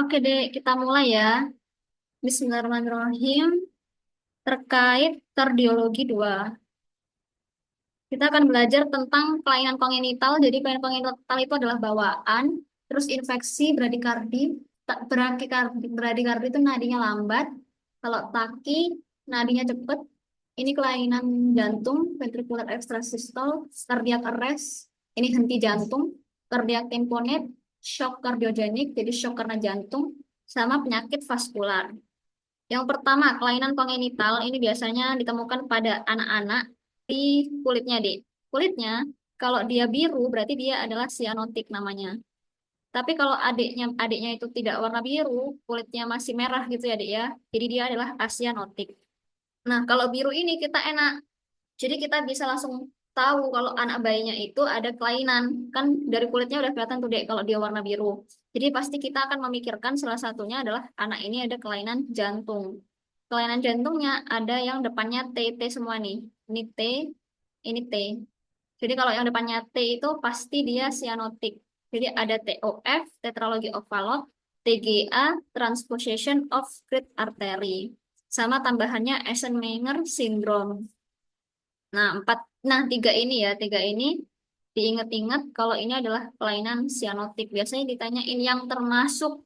Oke deh, kita mulai ya. Bismillahirrahmanirrahim. Terkait kardiologi 2. Kita akan belajar tentang kelainan kongenital. Jadi kelainan kongenital itu adalah bawaan, terus infeksi, bradikardi. Bradikardi itu nadinya lambat. Kalau taki, nadinya cepat. Ini kelainan jantung, ventricular extrasystole, cardiac arrest. Ini henti jantung, cardiac tamponade, shock kardiogenik, jadi shock karena jantung, sama penyakit vaskular. Yang pertama, kelainan kongenital ini biasanya ditemukan pada anak-anak di kulitnya, Dek. Kulitnya, kalau dia biru berarti dia adalah sianotik namanya. Tapi kalau adiknya itu tidak warna biru, kulitnya masih merah gitu ya, Dek ya. Jadi dia adalah asianotik. Nah, kalau biru ini kita enak. Jadi kita bisa langsung tahu kalau anak bayinya itu ada kelainan. Kan dari kulitnya udah kelihatan tuh, Dek, kalau dia warna biru. Jadi pasti kita akan memikirkan salah satunya adalah anak ini ada kelainan jantung. Kelainan jantungnya ada yang depannya T, T semua nih. Ini T, ini T. Jadi kalau yang depannya T itu pasti dia cyanotic. Jadi ada TOF, tetralogy of Fallot, TGA, transposition of great artery. Sama tambahannya Eisenmenger syndrome. Nah, tiga ini diingat-ingat kalau ini adalah kelainan cyanotic. Biasanya ditanyain yang termasuk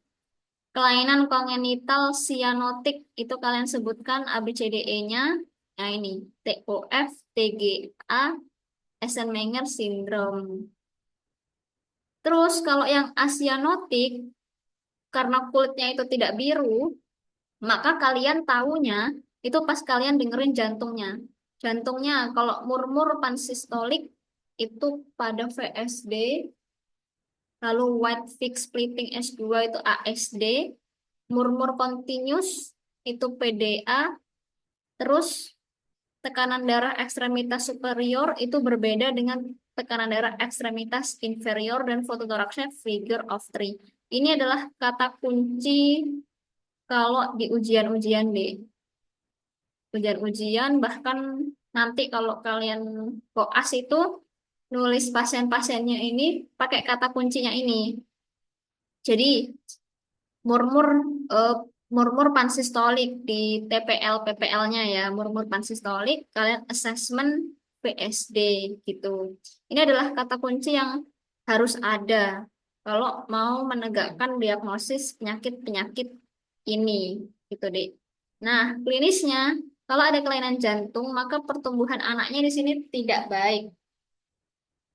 kelainan kongenital cyanotic itu kalian sebutkan ABCDE-nya. Nah, ini TOF, TGA, Eisenmenger syndrome. Terus kalau yang asianotik karena kulitnya itu tidak biru, maka kalian tahunya itu pas kalian dengerin jantungnya. Jantungnya kalau murmur pansistolik itu pada VSD, lalu white fixed splitting S2 itu ASD, murmur continuous itu PDA, terus tekanan darah ekstremitas superior itu berbeda dengan tekanan darah ekstremitas inferior dan fototoraksnya figure of three. Ini adalah kata kunci kalau di ujian-ujian deh. Ujian-ujian bahkan nanti kalau kalian koas itu nulis pasien-pasiennya ini pakai kata kuncinya ini. Jadi murmur eh, murmur pansistolik di TPL PPL-nya ya, murmur pansistolik kalian assessment PSD gitu. Ini adalah kata kunci yang harus ada kalau mau menegakkan diagnosis penyakit-penyakit ini gitu deh. Nah, klinisnya kalau ada kelainan jantung maka pertumbuhan anaknya di sini tidak baik.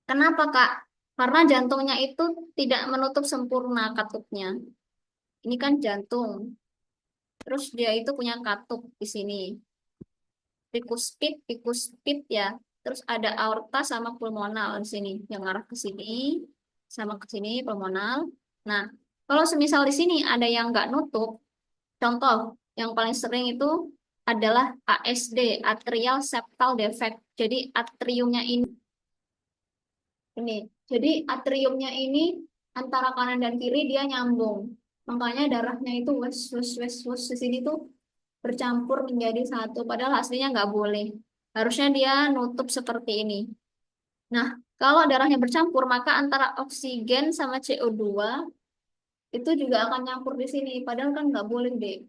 Kenapa, Kak? Karena jantungnya itu tidak menutup sempurna katupnya. Ini kan jantung. Terus dia itu punya katup di sini. Bikuspid ya. Terus ada aorta sama pulmonal di sini. Yang arah ke sini sama ke sini pulmonal. Nah, kalau semisal di sini ada yang nggak nutup, contoh yang paling sering itu adalah ASD, atrial septal defect. Jadi atriumnya ini. Jadi atriumnya ini antara kanan dan kiri dia nyambung. Makanya darahnya itu wes wes wes wes di sini tuh bercampur menjadi satu. Padahal aslinya nggak boleh. Harusnya dia nutup seperti ini. Nah, kalau darahnya bercampur, maka antara oksigen sama CO2 itu juga akan nyampur di sini. Padahal kan nggak boleh deh.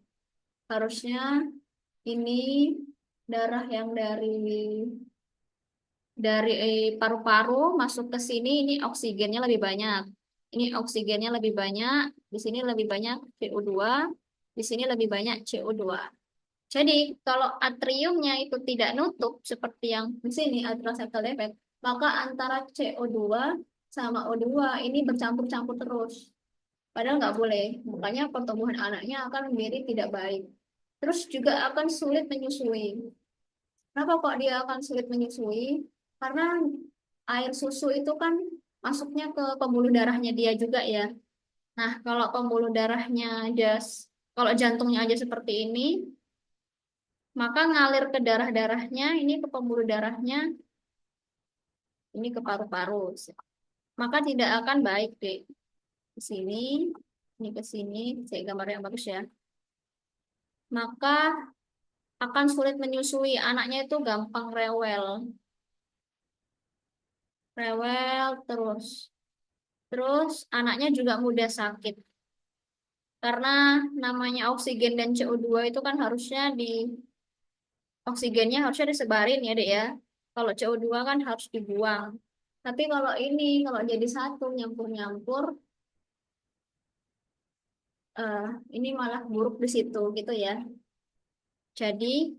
Harusnya ini darah yang dari paru-paru masuk ke sini, ini oksigennya lebih banyak. Ini oksigennya lebih banyak, di sini lebih banyak CO2, di sini lebih banyak CO2. Jadi, kalau atriumnya itu tidak nutup seperti yang di sini atrial septal defect, maka antara CO2 sama O2 ini bercampur-campur terus. Padahal nggak boleh. Makanya pertumbuhan anaknya akan menjadi tidak baik. Terus juga akan sulit menyusui. Kenapa kok dia akan sulit menyusui? Karena air susu itu kan masuknya ke pembuluh darahnya dia juga ya. Nah, kalau pembuluh darahnya kalau jantungnya aja seperti ini, maka ngalir ke darah-darahnya, ini ke pembuluh darahnya, ini ke paru-paru. Maka tidak akan baik deh. Ke sini, ini ke sini, saya gambar yang bagus ya. Maka akan sulit menyusui, anaknya itu gampang rewel. Rewel terus. Terus anaknya juga mudah sakit. Karena namanya oksigen dan CO2 itu kan harusnya oksigennya harusnya disebarin ya dek ya. Kalau CO2 kan harus dibuang. Tapi kalau jadi satu nyampur-nyampur, eh, ini malah buruk di situ gitu ya. Jadi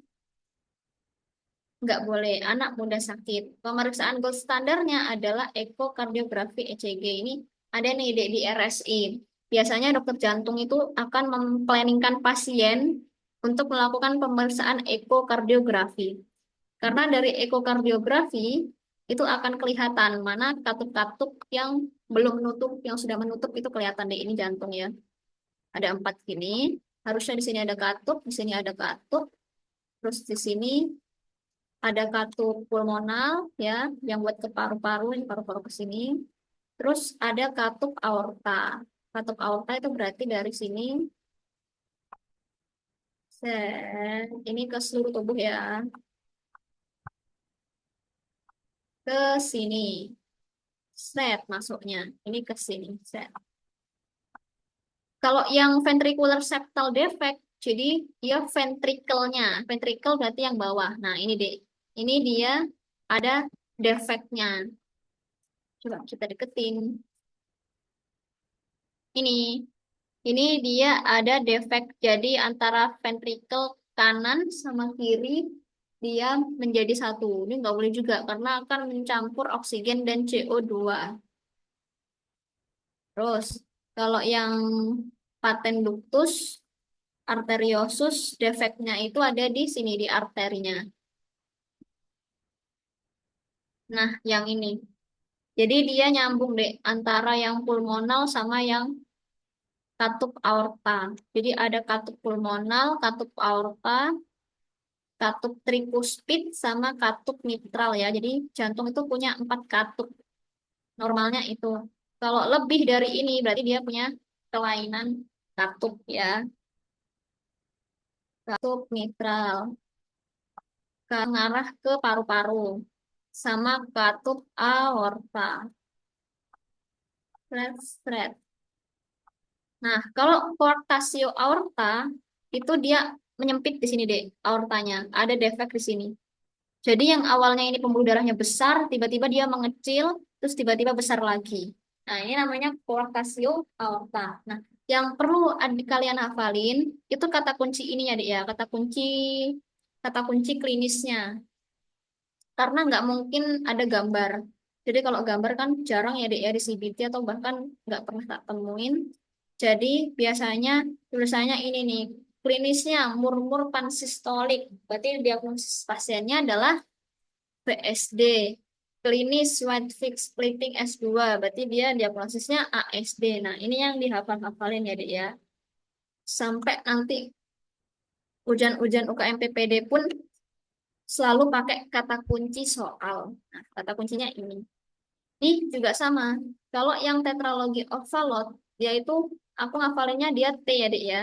nggak boleh anak muda sakit. Pemeriksaan gold standarnya adalah ekokardiografi ECG. Ini ada nih di RSI. Biasanya dokter jantung itu akan memplanningkan pasien untuk melakukan pemeriksaan ekokardiografi. Karena dari ekokardiografi itu akan kelihatan mana katup-katup yang belum menutup, yang sudah menutup itu kelihatan deh ini jantung ya. Ada 4 gini. Harusnya di sini ada katup, di sini ada katup, terus di sini ada katup pulmonal ya, yang buat ke paru-paru, ini paru-paru ke sini. Terus ada katup aorta. Katup aorta itu berarti dari sini ini ke seluruh tubuh ya, ke sini. Set masuknya. Ini ke sini. Set. Kalau yang ventricular septal defect, jadi dia ventrikelnya. Ventricle berarti yang bawah. Nah, ini deh. Ini dia ada defectnya. Coba kita deketin. Ini. Ini dia ada defect. Jadi antara ventricle kanan sama kiri dia menjadi satu. Ini nggak boleh juga karena akan mencampur oksigen dan CO2. Terus kalau yang patent ductus arteriosus defeknya itu ada di sini di arterinya. Nah, yang ini. Jadi dia nyambung deh antara yang pulmonal sama yang katup aorta. Jadi ada katup pulmonal, katup aorta, katup tricuspid sama katup mitral ya. Jadi jantung itu punya 4 katup. Normalnya itu. Kalau lebih dari ini berarti dia punya kelainan katup ya. Katup mitral ke ngarah ke paru-paru sama katup aorta. Stret. Nah, kalau coarctatio aorta itu dia menyempit di sini deh aortanya. Ada defek di sini. Jadi yang awalnya ini pembuluh darahnya besar, tiba-tiba dia mengecil, terus tiba-tiba besar lagi. Nah, ini namanya coarctatio aorta. Nah, yang perlu adik kalian hafalin itu kata kunci ini ya, Dik ya. Kata kunci klinisnya. Karena nggak mungkin ada gambar. Jadi kalau gambar kan jarang ya Dek, ya di CBT atau bahkan nggak pernah tak temuin. Jadi biasanya tulisannya ini nih, klinisnya murmur pansistolik. Berarti diagnosis pasiennya adalah PSD. Klinis white fix splitting S2. Berarti dia diagnosisnya ASD. Nah, ini yang dihafal-hafalin ya Dek ya. Sampai nanti ujian-ujian UKM PPD pun selalu pakai kata kunci soal. Nah, kata kuncinya ini. Ini juga sama. Kalau yang tetralogi ovalot, dia itu aku ngafalinnya dia T ya, Dik ya.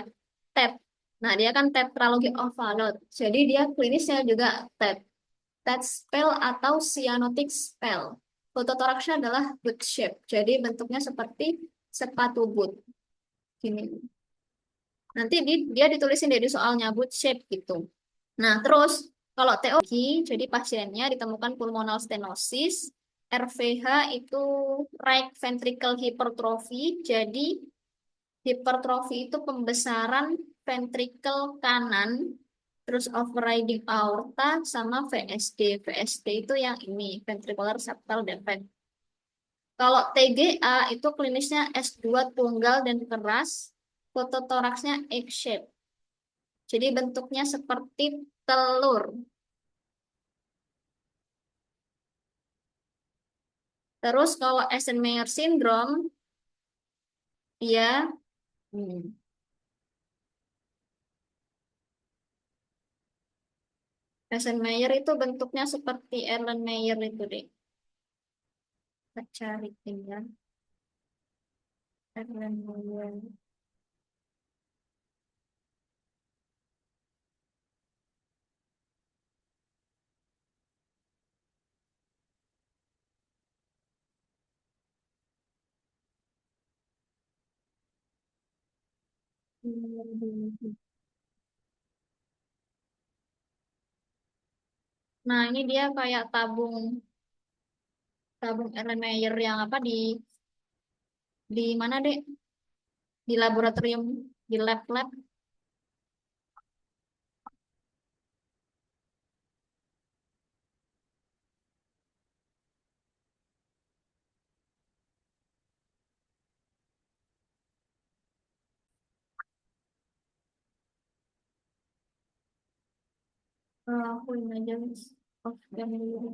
TET. Nah, dia kan tetralogi ovalot. Jadi dia klinisnya juga TET. TET spell atau cyanotic spell. Fototoraksnya adalah boot shape. Jadi bentuknya seperti sepatu boot. Gini. Nanti dia ditulisin dari soalnya boot shape gitu. Nah, terus kalau TOG, jadi pasiennya ditemukan pulmonal stenosis, RVH itu right ventricle hypertrophy, jadi hipertrofi itu pembesaran ventricle kanan, terus overriding aorta sama VSD. VSD itu yang ini, ventricular septal defect. Kalau TGA itu klinisnya S2 tunggal dan keras, fototoraksnya X-shape. Jadi bentuknya seperti telur. Terus kalau Eisenmenger syndrome, dia hmm, Eisenmenger itu bentuknya seperti Erlenmeyer itu deh. Kita cari ya, Erlenmeyer. Nah, ini dia kayak tabung tabung Erlenmeyer yang apa di mana deh? Di laboratorium, di lab-lab. Aku ini aja of Erlenmeyer.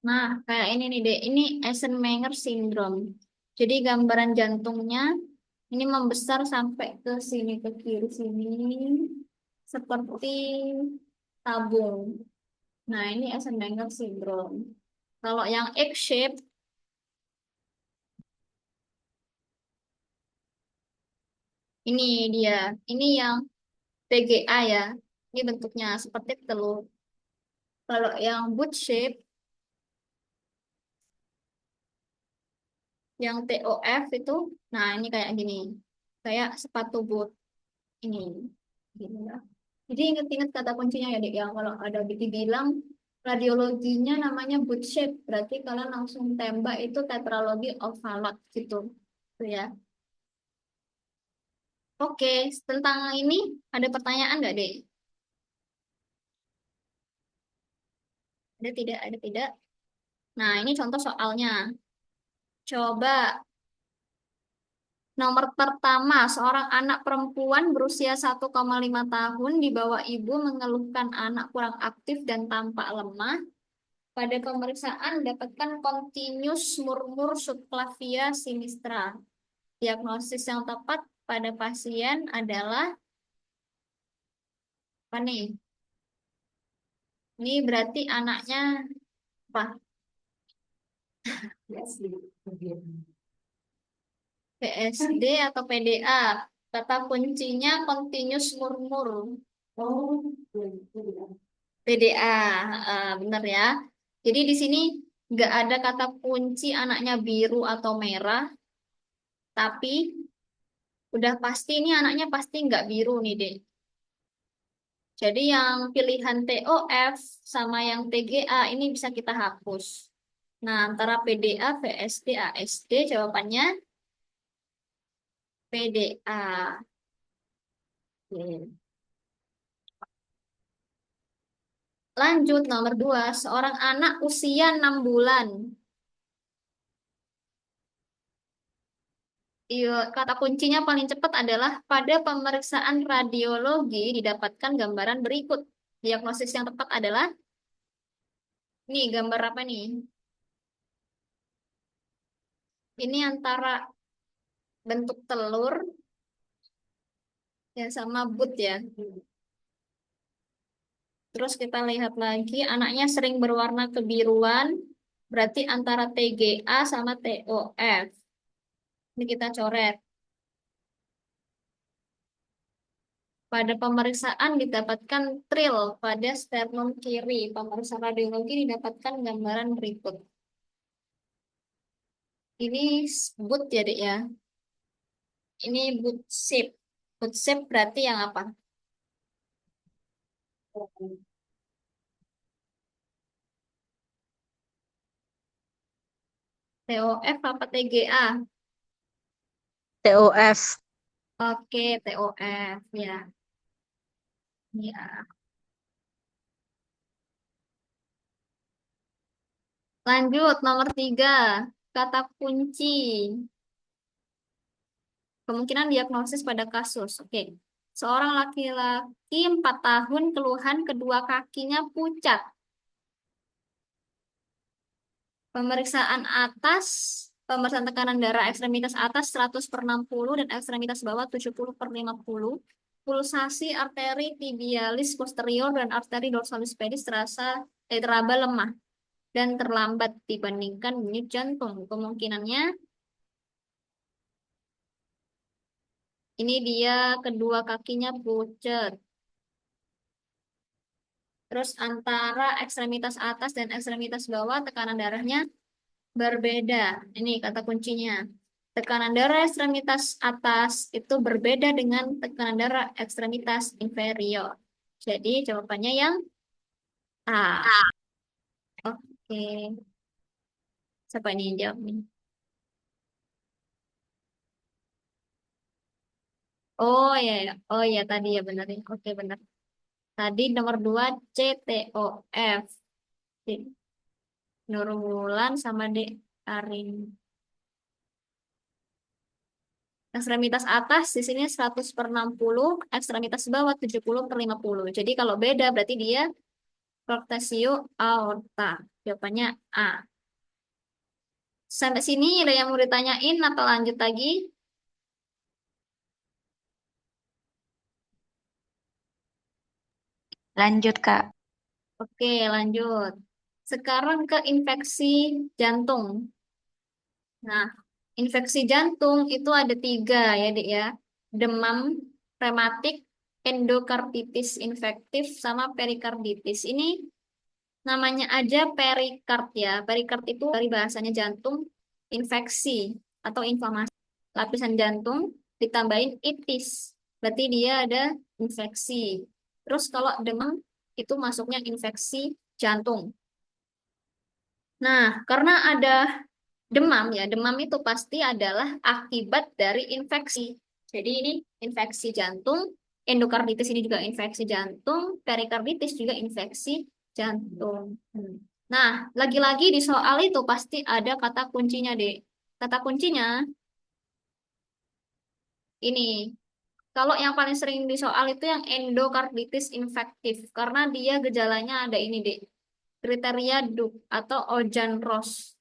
Nah, kayak ini nih deh. Ini Eisenmenger syndrome. Jadi gambaran jantungnya ini membesar sampai ke sini ke kiri sini seperti tabung. Nah, ini Eisenmenger syndrome. Kalau yang X shape ini dia. Ini yang PGA ya. Ini bentuknya seperti telur. Kalau yang boot shape, yang TOF itu, nah ini kayak gini. Kayak sepatu boot ini. Gini ya. Jadi ingat-ingat kata kuncinya ya, Dek, ya. Kalau ada dibilang radiologinya namanya boot shape, berarti kalian langsung tembak itu tetralogi ovalot gitu. Tuh ya. Oke, tentang ini ada pertanyaan nggak, Dek? Ada tidak? Ada tidak? Nah, ini contoh soalnya. Coba nomor pertama, seorang anak perempuan berusia 1,5 tahun di bawah ibu mengeluhkan anak kurang aktif dan tampak lemah. Pada pemeriksaan dapatkan continuous murmur subclavia sinistra. Diagnosis yang tepat pada pasien adalah apa nih? Ini berarti anaknya apa? PSD atau PDA. Kata kuncinya continuous murmur. PDA, benar ya. Jadi di sini nggak ada kata kunci anaknya biru atau merah, tapi udah pasti ini anaknya pasti nggak biru nih, Dek. Jadi yang pilihan TOF sama yang TGA ini bisa kita hapus. Nah, antara PDA, VSD, ASD jawabannya PDA. Oke. Lanjut nomor 2, seorang anak usia 6 bulan. Iya, kata kuncinya paling cepat adalah pada pemeriksaan radiologi didapatkan gambaran berikut. Diagnosis yang tepat adalah, nih gambar apa nih? Ini antara bentuk telur yang sama but ya. Terus kita lihat lagi, anaknya sering berwarna kebiruan, berarti antara TGA sama TOF. Ini kita coret. Pada pemeriksaan didapatkan tril pada sternum kiri. Pemeriksaan radiologi didapatkan gambaran berikut. Ini but ya, Dek ya. Ini boot shape. Boot shape berarti yang apa? TOF apa TGA? TOF. Oke, TOF ya. Ya. Lanjut nomor 3. Kata kunci. Kemungkinan diagnosis pada kasus. Oke. Seorang laki-laki 4 tahun keluhan kedua kakinya pucat. Pemeriksaan atas, pemeriksaan tekanan darah ekstremitas atas 100 per 60 dan ekstremitas bawah 70 per 50. Pulsasi arteri tibialis posterior dan arteri dorsalis pedis teraba lemah dan terlambat dibandingkan denyut jantung. Kemungkinannya ini dia kedua kakinya pucat. Terus antara ekstremitas atas dan ekstremitas bawah tekanan darahnya berbeda. Ini kata kuncinya. Tekanan darah ekstremitas atas itu berbeda dengan tekanan darah ekstremitas inferior. Jadi jawabannya yang A. Oke. Siapa ini yang jawab nih? Oh ya, ya. Oh ya tadi ya benar ya. Oke benar. Tadi nomor 2 CTOF. Di Nurul Wulan sama D Arin. Ekstremitas atas di sini 100/60, ekstremitas bawah 70/50. Jadi kalau beda berarti dia proctio aorta. Jawabannya A. Sampai sini ada yang mau ditanyain apa lanjut lagi? Lanjut, Kak. Oke, lanjut. Sekarang ke infeksi jantung. Nah, infeksi jantung itu ada tiga ya, Dik ya. Demam, rematik, endokarditis infektif, sama perikarditis. Ini namanya aja perikard ya. Perikard itu dari bahasanya jantung, infeksi atau inflamasi. Lapisan jantung ditambahin itis. Berarti dia ada infeksi. Terus kalau demam itu masuknya infeksi jantung. Nah, karena ada demam ya, demam itu pasti adalah akibat dari infeksi. Jadi ini infeksi jantung, endokarditis ini juga infeksi jantung, perikarditis juga infeksi jantung. Nah, lagi-lagi di soal itu pasti ada kata kuncinya, Dek. Kata kuncinya ini. Kalau yang paling sering di soal itu yang endokarditis infektif, karena dia gejalanya ada ini, Dek. Kriteria DUK atau Ojan-Ross.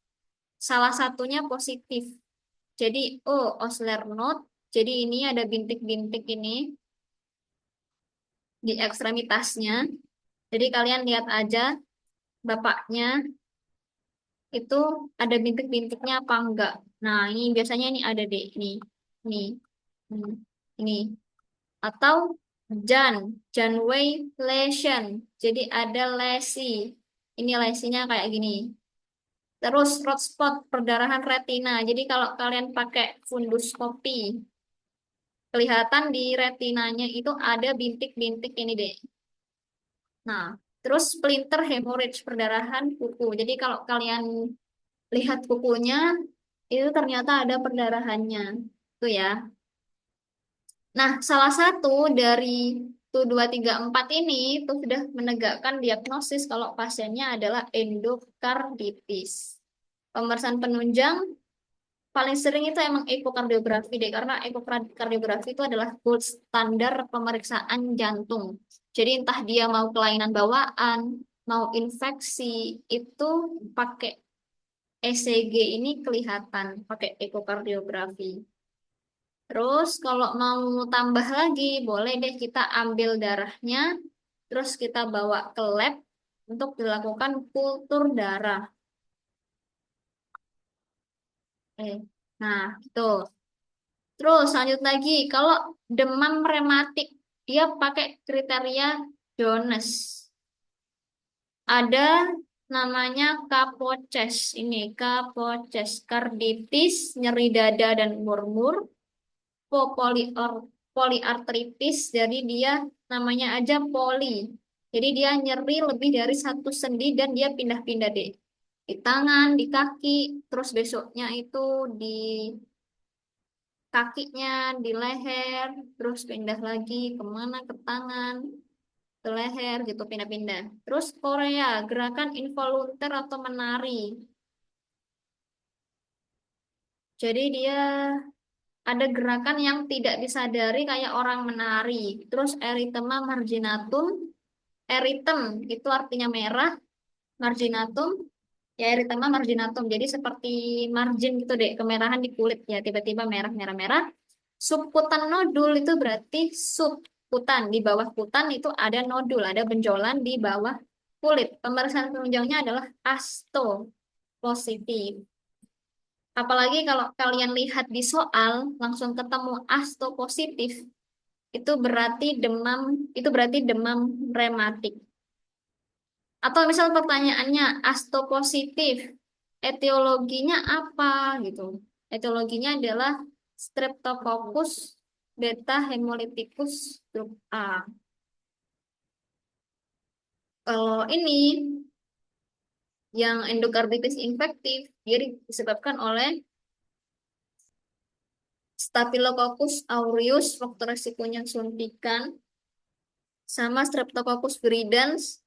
Salah satunya positif. Jadi, oh, Osler note. Jadi ini ada bintik-bintik ini di ekstremitasnya. Jadi kalian lihat aja bapaknya itu ada bintik-bintiknya apa enggak. Nah, ini biasanya ini ada deh ini. Ini. Hmm, ini. Atau Jan, Janway lesion. Jadi ada lesi. Ini lesinya kayak gini. Terus rod spot perdarahan retina. Jadi kalau kalian pakai funduskopi, kelihatan di retinanya itu ada bintik-bintik ini deh. Nah, terus splinter hemorrhage perdarahan kuku. Jadi kalau kalian lihat kukunya, itu ternyata ada perdarahannya. Tuh ya. Nah, salah satu dari tuh 2, 3, 4 ini itu sudah menegakkan diagnosis kalau pasiennya adalah endokarditis. Pemeriksaan penunjang paling sering itu emang ekokardiografi deh, karena ekokardiografi itu adalah gold standar pemeriksaan jantung. Jadi entah dia mau kelainan bawaan, mau infeksi, itu pakai ECG ini kelihatan, pakai ekokardiografi. Terus kalau mau tambah lagi, boleh deh kita ambil darahnya, terus kita bawa ke lab untuk dilakukan kultur darah. Nah, itu. Terus lanjut lagi, kalau demam rematik, dia pakai kriteria Jones. Ada namanya Kapoces. Ini Kapoces, karditis, nyeri dada dan murmur, poliartritis. Jadi dia namanya aja poli. Jadi dia nyeri lebih dari satu sendi dan dia pindah-pindah deh. Di tangan, di kaki, terus besoknya itu di kakinya, di leher, terus pindah lagi kemana ke tangan, ke leher gitu pindah-pindah. Terus Korea, gerakan involunter atau menari. Jadi dia ada gerakan yang tidak disadari kayak orang menari. Terus erythema marginatum, eritem itu artinya merah, marginatum ya erythema marginatum. Jadi seperti margin gitu deh, kemerahan di kulit ya tiba-tiba merah merah merah. Subkutan nodul itu berarti subkutan. Di bawah kutan itu ada nodul, ada benjolan di bawah kulit. Pemeriksaan penunjangnya adalah asto positif. Apalagi kalau kalian lihat di soal langsung ketemu asto positif, itu berarti demam rematik. Atau misal pertanyaannya astopositif, etiologinya apa gitu. Etiologinya adalah Streptococcus beta hemolyticus grup A. Kalau ini yang endokarditis infektif, dia disebabkan oleh Staphylococcus aureus, faktor resikonya suntikan, sama Streptococcus viridans,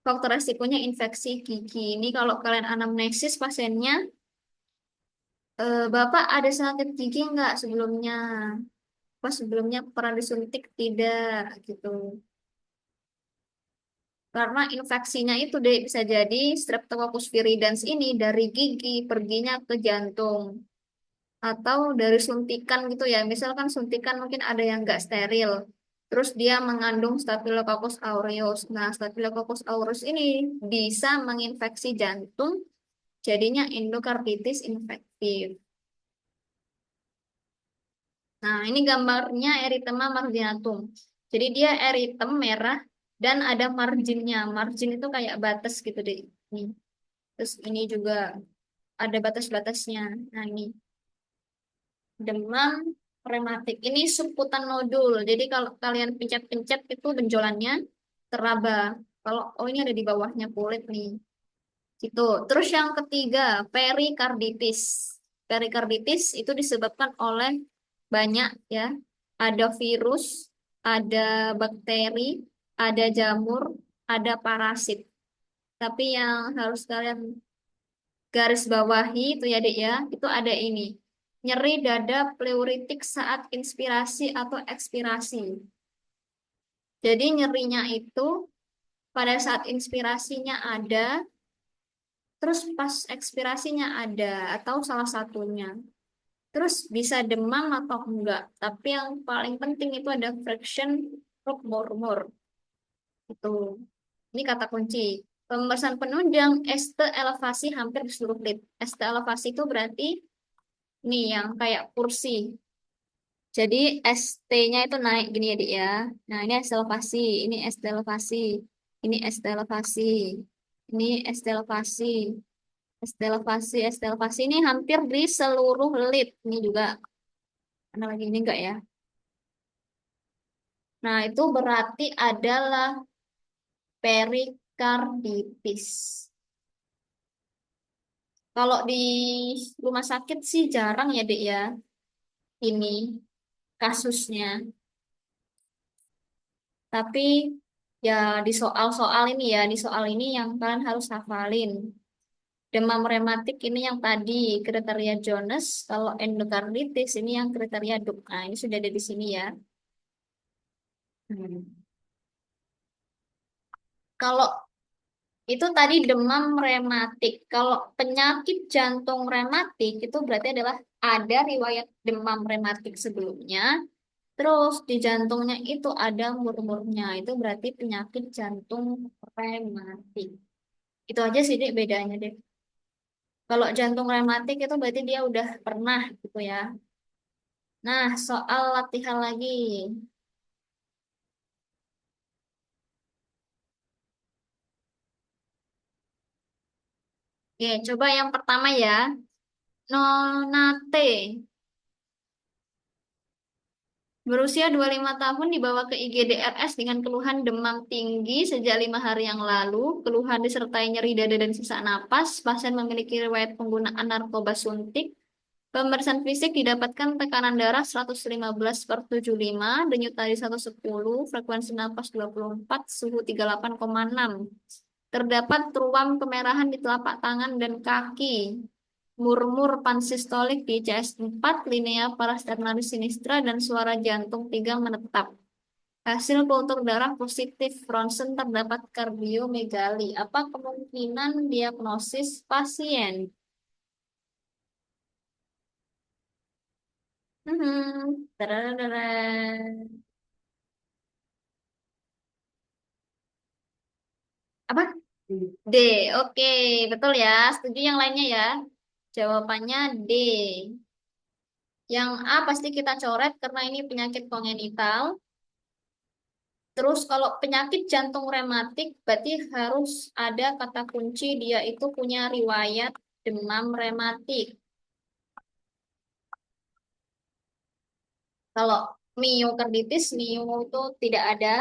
faktor resikonya infeksi gigi. Ini kalau kalian anamnesis pasiennya, Bapak ada sakit gigi nggak sebelumnya? Pas sebelumnya pernah disuntik tidak gitu. Karena infeksinya itu deh bisa jadi Streptococcus viridans ini dari gigi perginya ke jantung atau dari suntikan gitu ya. Misalkan suntikan mungkin ada yang nggak steril. Terus dia mengandung Staphylococcus aureus. Nah, Staphylococcus aureus ini bisa menginfeksi jantung, jadinya endokarditis infektif. Nah, ini gambarnya erythema marginatum. Jadi dia eritem merah dan ada marginnya. Margin itu kayak batas gitu deh. Nih. Terus ini juga ada batas-batasnya. Nah, ini demam rematik. Ini subkutan nodul. Jadi kalau kalian pencet-pencet itu benjolannya teraba. Kalau oh ini ada di bawahnya kulit nih. Gitu. Terus yang ketiga, perikarditis. Perikarditis itu disebabkan oleh banyak ya. Ada virus, ada bakteri, ada jamur, ada parasit. Tapi yang harus kalian garis bawahi itu ya Dek ya, itu ada ini. Nyeri dada pleuritik saat inspirasi atau ekspirasi. Jadi nyerinya itu pada saat inspirasinya ada, terus pas ekspirasinya ada, atau salah satunya. Terus bisa demam atau enggak. Tapi yang paling penting itu ada friction root murmur. Itu. Ini kata kunci. Pemeriksaan penunjang ST elevasi hampir di seluruh lid. ST elevasi itu berarti nih yang kayak kursi. Jadi ST-nya itu naik gini ya, Dik ya. Nah, ini ST elevasi, ini ST elevasi, ini ST elevasi, ini ST elevasi, ST elevasi, ST elevasi ini hampir di seluruh lid. Ini juga mana lagi ini enggak ya? Nah, itu berarti adalah perikarditis. Kalau di rumah sakit sih jarang ya, Dek ya, ini kasusnya. Tapi ya di soal-soal ini ya, di soal ini yang kalian harus hafalin. Demam rematik ini yang tadi kriteria Jones, kalau endokarditis ini yang kriteria Duke. Nah, ini sudah ada di sini ya. Hmm. Kalau itu tadi demam rematik. Kalau penyakit jantung rematik itu berarti adalah ada riwayat demam rematik sebelumnya. Terus di jantungnya itu ada murmurnya. Itu berarti penyakit jantung rematik. Itu aja sih deh bedanya deh. Kalau jantung rematik itu berarti dia udah pernah gitu ya. Nah, soal latihan lagi. Oke, coba yang pertama ya. Nonate. Berusia 25 tahun dibawa ke IGD-RS dengan keluhan demam tinggi sejak 5 hari yang lalu. Keluhan disertai nyeri dada dan sesak napas. Pasien memiliki riwayat penggunaan narkoba suntik. Pemeriksaan fisik didapatkan tekanan darah 115 per 75, denyut nadi 110, frekuensi napas 24, suhu 38,6. Terdapat ruam kemerahan di telapak tangan dan kaki. Murmur pansistolik di CS4, linea parasternalis sinistra, dan suara jantung 3 menetap. Hasil kultur darah positif ronsen terdapat kardiomegali. Apa kemungkinan diagnosis pasien? Tadadadada. Apa? D. Oke, betul ya. Setuju yang lainnya ya. Jawabannya D. Yang A pasti kita coret karena ini penyakit kongenital. Terus kalau penyakit jantung rematik berarti harus ada kata kunci dia itu punya riwayat demam rematik. Kalau miokarditis, mio itu tidak ada.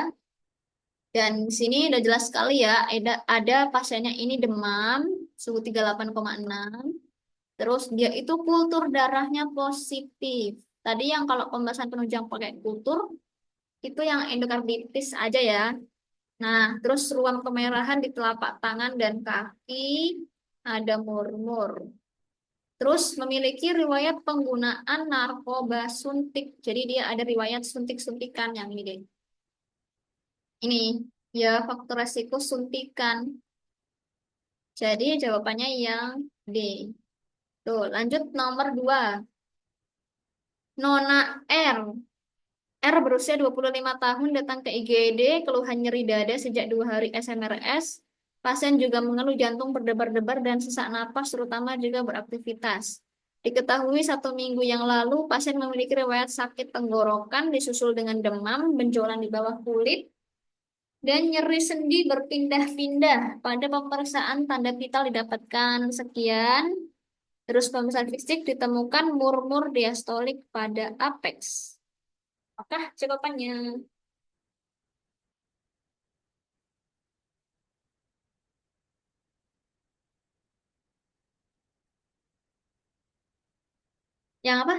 Dan di sini udah jelas sekali ya, ada pasiennya ini demam, suhu 38,6. Terus dia itu kultur darahnya positif. Tadi yang kalau pembahasan penunjang pakai kultur, itu yang endokarditis aja ya. Nah, terus ruam kemerahan di telapak tangan dan kaki, ada murmur. Terus memiliki riwayat penggunaan narkoba suntik. Jadi dia ada riwayat suntik-suntikan yang ini deh. Ini ya faktor resiko suntikan. Jadi jawabannya yang D. Tuh, lanjut nomor 2. Nona R. R berusia 25 tahun datang ke IGD, keluhan nyeri dada sejak 2 hari SMRS. Pasien juga mengeluh jantung berdebar-debar dan sesak napas, terutama juga beraktivitas. Diketahui 1 minggu yang lalu, pasien memiliki riwayat sakit tenggorokan disusul dengan demam, benjolan di bawah kulit, dan nyeri sendi berpindah-pindah. Pada pemeriksaan tanda vital didapatkan sekian. Terus pemeriksaan fisik ditemukan murmur diastolik pada apex. Apakah jawabannya? Yang apa?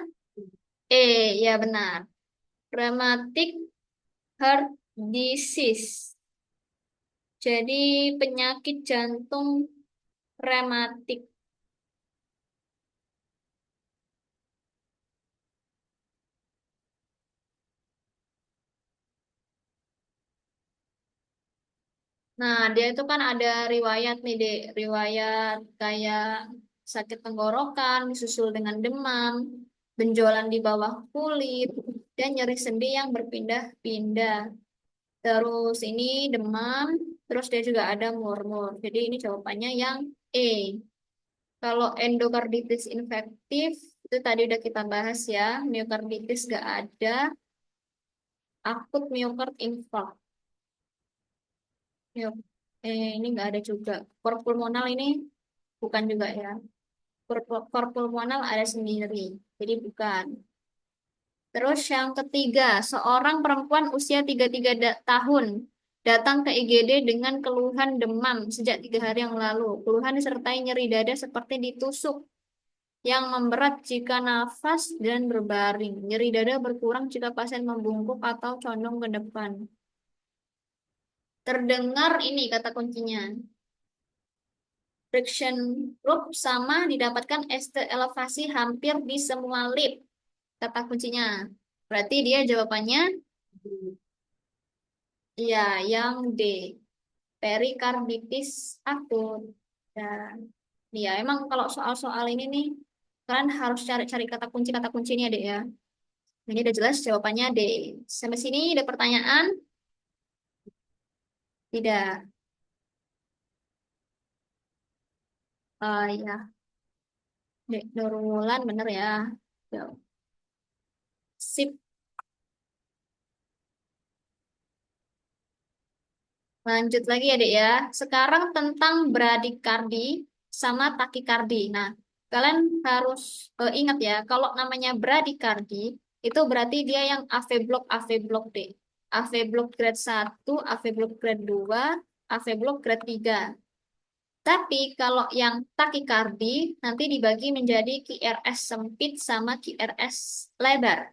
Ya benar. Rheumatic heart disease. Jadi penyakit jantung rematik. Nah, dia itu kan ada riwayat nih, Dek. Riwayat kayak sakit tenggorokan, disusul dengan demam, benjolan di bawah kulit, dan nyeri sendi yang berpindah-pindah. Terus ini demam, terus dia juga ada murmur. Jadi ini jawabannya yang E. Kalau endokarditis infektif, itu tadi udah kita bahas ya. Miokarditis gak ada, akut miokard infark. Mio- ini nggak ada juga. Kor pulmonal ini bukan juga ya. Kor pulmonal ada sendiri, jadi bukan. Terus yang ketiga, seorang perempuan usia 33 tahun datang ke IGD dengan keluhan demam sejak 3 hari yang lalu. Keluhan disertai nyeri dada seperti ditusuk yang memberat jika nafas dan berbaring. Nyeri dada berkurang jika pasien membungkuk atau condong ke depan. Terdengar ini kata kuncinya. Friction group sama didapatkan ST elevasi hampir di semua lip. Kata kuncinya. Berarti dia jawabannya iya, yang D. Perikarditis akut. Dan ya emang kalau soal-soal ini nih, kalian harus cari-cari kata kunci ini ya, Dek ya. Ini udah jelas jawabannya D. Sampai sini ada pertanyaan? Tidak. Ya, Dek Nurul bener ya. Ya, sip. Lanjut lagi ya, Dek ya. Sekarang tentang bradikardi sama takikardi. Nah, kalian harus ingat ya, kalau namanya bradikardi, itu berarti dia yang AV block, AV block, Dek. AV block grade 1, AV block grade 2, AV block grade 3. Tapi kalau yang takikardi, nanti dibagi menjadi QRS sempit sama QRS lebar.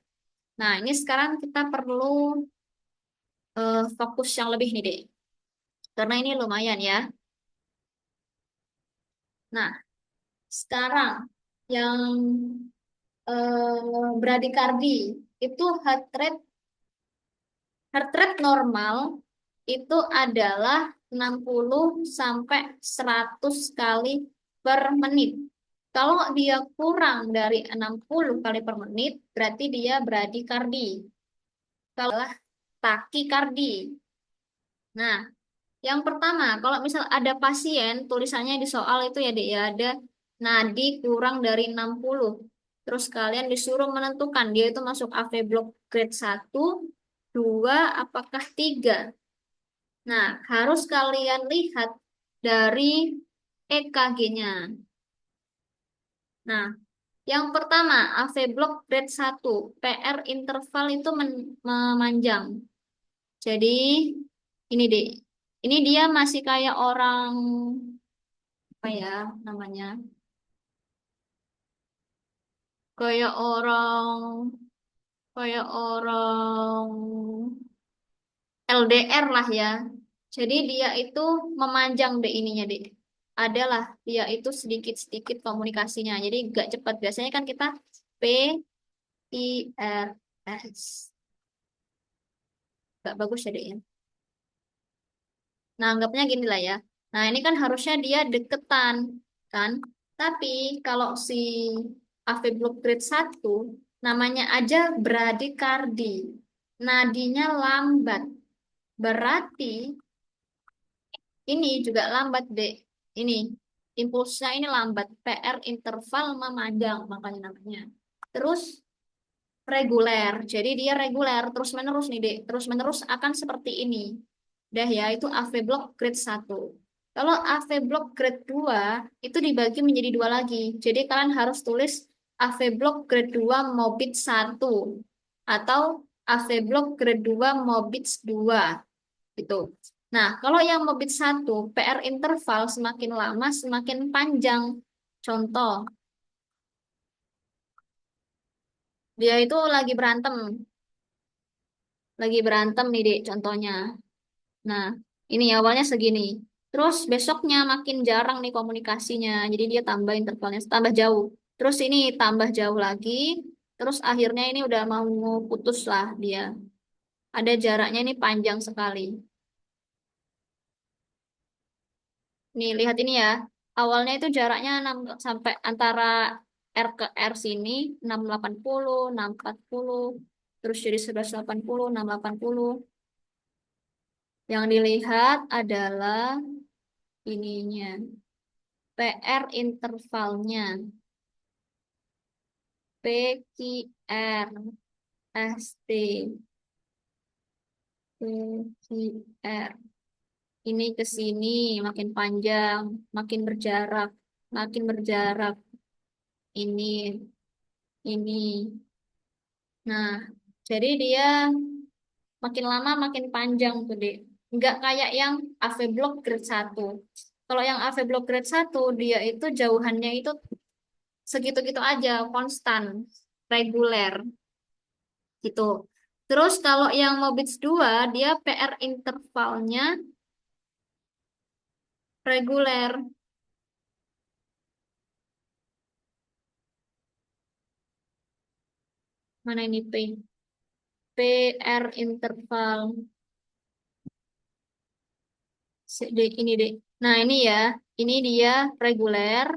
Nah, ini sekarang kita perlu fokus yang lebih nih, Dek. Karena ini lumayan ya. Nah, sekarang yang bradikardi itu heart rate normal itu adalah 60 sampai 100 kali per menit. Kalau dia kurang dari 60 kali per menit, berarti dia bradikardi. Kalau lah takikardi. Nah, yang pertama, kalau misal ada pasien, tulisannya di soal itu ya, Dek, ya ada nadi kurang dari 60. Terus kalian disuruh menentukan dia itu masuk AV block grade 1, 2, apakah 3? Nah, harus kalian lihat dari EKG-nya. Nah, yang pertama, AV block grade 1, PR interval itu memanjang. Jadi, ini deh. Ini dia masih kayak orang, apa ya namanya? Kayak orang, kayak orang LDR lah ya. Jadi dia itu memanjang deh ininya deh. Adalah dia itu sedikit-sedikit komunikasinya. Jadi gak cepat. Biasanya kan kita P I R S. Gak bagus ya deh ya. Nah, anggapnya gini lah ya. Nah, ini kan harusnya dia deketan kan. Tapi kalau si AV block grade 1 namanya aja bradikardi. Nadinya lambat. Berarti ini juga lambat, Dek. Ini impulsnya ini lambat. PR interval memanjang makanya namanya. Terus reguler. Jadi dia reguler terus-menerus nih, Dek. Terus-menerus akan seperti ini. Dah ya, itu AV block grade 1. Kalau AV block grade 2 itu dibagi menjadi dua lagi. Jadi kalian harus tulis AV block grade 2 Mobit 1 atau AV block grade 2 Mobit 2 gitu. Nah, kalau yang Mobit 1 PR interval semakin lama semakin panjang. Contoh, dia itu lagi berantem nih, Dek, contohnya. Nah, ini awalnya segini. Terus besoknya makin jarang nih komunikasinya. Jadi dia tambah intervalnya, tambah jauh. Terus ini tambah jauh lagi. Terus akhirnya ini udah mau putus lah dia. Ada jaraknya ini panjang sekali. Nih, lihat ini ya. Awalnya itu jaraknya 6 sampai antara R ke R sini 680, 640, terus jadi 1180, 680. Yang dilihat adalah ininya. PR intervalnya PQR ST PQR ini ke sini makin panjang, makin berjarak ini. Nah, jadi dia makin lama makin panjang tuh, Dek. Nggak kayak yang AV block grade 1. Kalau yang AV block grade 1 dia itu jauhannya itu segitu-gitu aja, konstan, reguler gitu. Terus kalau yang Mobits 2 dia PR intervalnya reguler. Mana ini P? PR interval. Ini deh. Nah, ini ya. Ini dia reguler,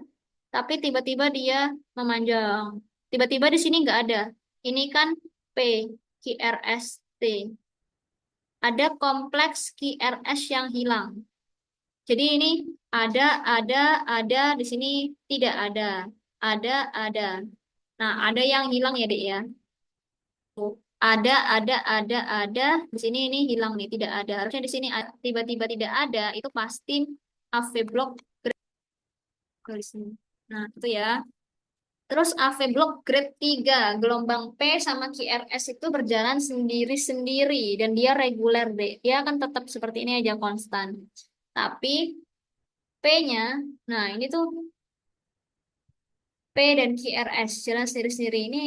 tapi tiba-tiba dia memanjang. Tiba-tiba di sini nggak ada. Ini kan P, QRST. Ada kompleks QRS yang hilang. Jadi ini ada, ada, di sini tidak ada. Ada. Nah, ada yang hilang ya, Dek ya. Tuh. Ada. Di sini ini hilang nih, tidak ada. Harusnya di sini tiba-tiba tidak ada, itu pasti AV block garisnya. Nah, itu ya. Terus AV block grade 3 gelombang P sama QRS itu berjalan sendiri-sendiri dan dia reguler deh. Dia akan tetap seperti ini aja konstan. Tapi P-nya, nah ini tuh P dan QRS jalan sendiri-sendiri. Ini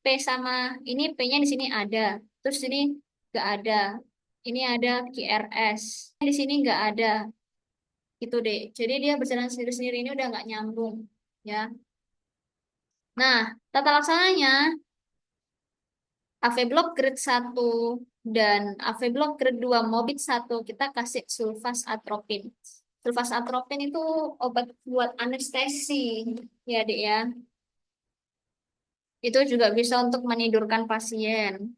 P sama ini P-nya di sini ada. Terus ini nggak ada. Ini ada QRS. Di sini nggak ada. Gitu deh. Jadi dia berjalan sendiri-sendiri ini udah nggak nyambung. Ya. Nah, tata laksananya AV block grade 1 dan AV block grade 2 Mobit 1 kita kasih sulfas atropin. Sulfas atropin itu obat buat anestesi. Ya, Dek ya. Itu juga bisa untuk menidurkan pasien.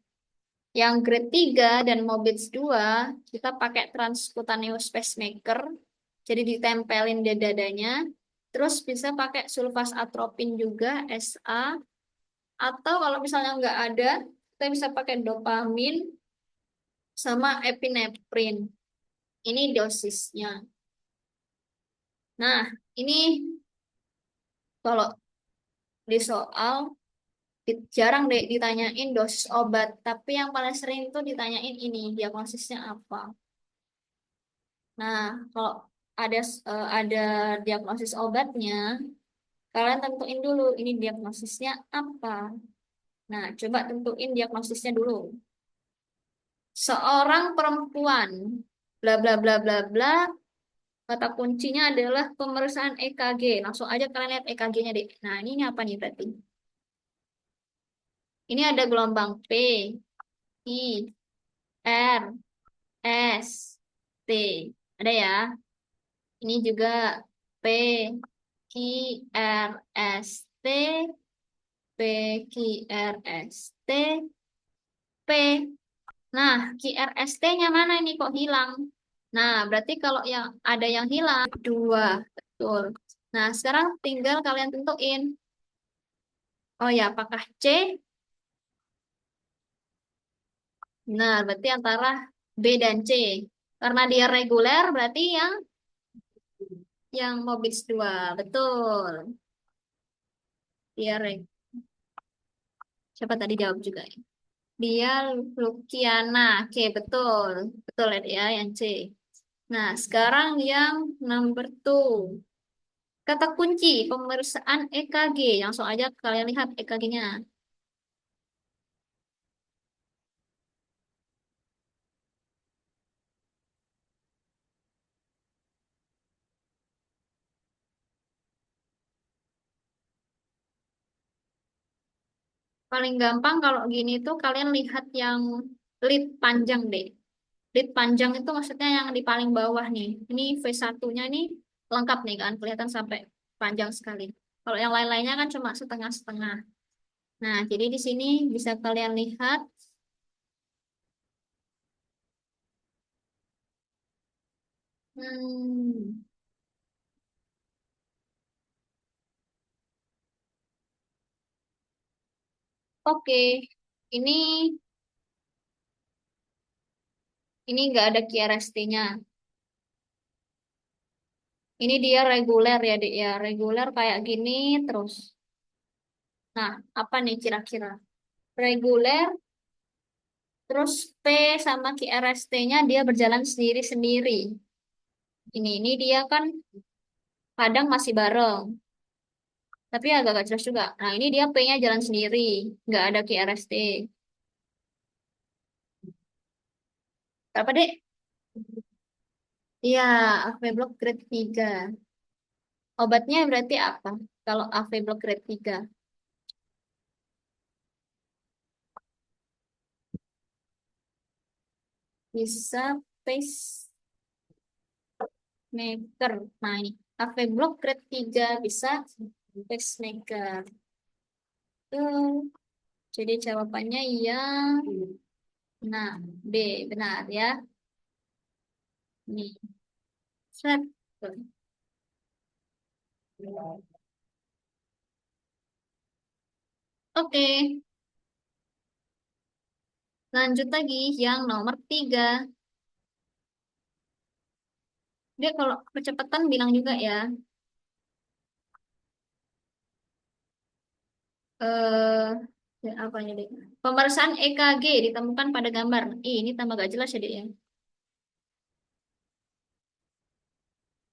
Yang grade 3 dan Mobits 2 kita pakai transcutaneous pacemaker. Jadi ditempelin di dadanya. Terus bisa pakai sulfas atropin juga, SA. Atau kalau misalnya nggak ada, kita bisa pakai dopamin sama epinefrin. Ini dosisnya. Nah, ini kalau di soal jarang deh ditanyain dosis obat, tapi yang paling sering tuh ditanyain ini diagnosisnya apa. Nah, kalau ada diagnosis obatnya, kalian tentuin dulu ini diagnosisnya apa. Nah, coba tentuin diagnosisnya dulu. Seorang perempuan, bla bla bla bla bla, kata kuncinya adalah pemeriksaan EKG. Langsung aja kalian lihat EKG-nya deh. Nah, ini apa nih berarti? Ini ada gelombang P, I, R, S, T. Ada ya? Ini juga P, Q, R, S, T, P, Q, R, S, T, P. Nah, QRST-nya mana ini kok hilang? Nah, berarti kalau yang ada yang hilang, dua. Betul. Nah, sekarang tinggal kalian tentuin. Oh ya, apakah C? Nah, berarti antara B dan C. Karena dia reguler, berarti yang Mobis 2. Betul. Dia Siapa tadi jawab juga ya? Dia Lukiana. Oke, betul. Betul ya, yang C. Nah, sekarang yang number 2. Kata kunci pemeriksaan EKG. Langsung aja kalian lihat EKG-nya. Paling gampang kalau gini tuh kalian lihat yang lead panjang deh. Lead panjang itu maksudnya yang di paling bawah nih. Ini V1-nya nih lengkap nih kan, kelihatan sampai panjang sekali. Kalau yang lain-lainnya kan cuma setengah-setengah. Nah, jadi di sini bisa kalian lihat. Hmm, oke. Ini ini nggak ada QRST-nya. Ini dia reguler ya, Dek ya. Reguler kayak gini terus. Nah, apa nih kira-kira? Reguler, terus P sama QRST-nya dia berjalan sendiri-sendiri. Ini dia kan kadang masih bareng, tapi agak gak jelas juga. Nah, ini dia P-nya jalan sendiri, nggak ada QRST. Apa, Dek? Iya, AV Block grade 3. Obatnya berarti apa? Kalau AV Block grade 3. Bisa pacemaker. Nah, ini AV Block grade 3 bisa pacemaker. Tuh. Jadi jawabannya yang nah B benar ya. Nih, set. Oke, lanjut lagi yang nomor 3. Dia kalau kecepatan bilang juga ya. Eh, ya apa ini deh? Pemeriksaan EKG ditemukan pada gambar. Ih, ini tambah gak jelas ya deh ya.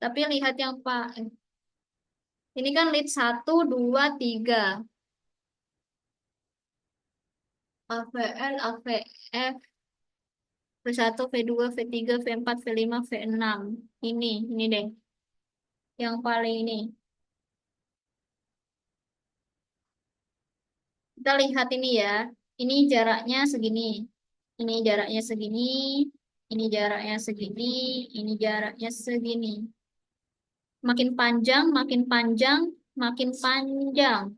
Tapi lihat yang Pak. Ini kan lead 1, 2, 3. AVL, AVF, V1, V2, V3, V4, V5, V6. Ini deh. Yang paling ini. Kita lihat ini ya. Ini jaraknya segini. Ini jaraknya segini. Ini jaraknya segini. Ini jaraknya segini. Makin panjang, makin panjang, makin panjang.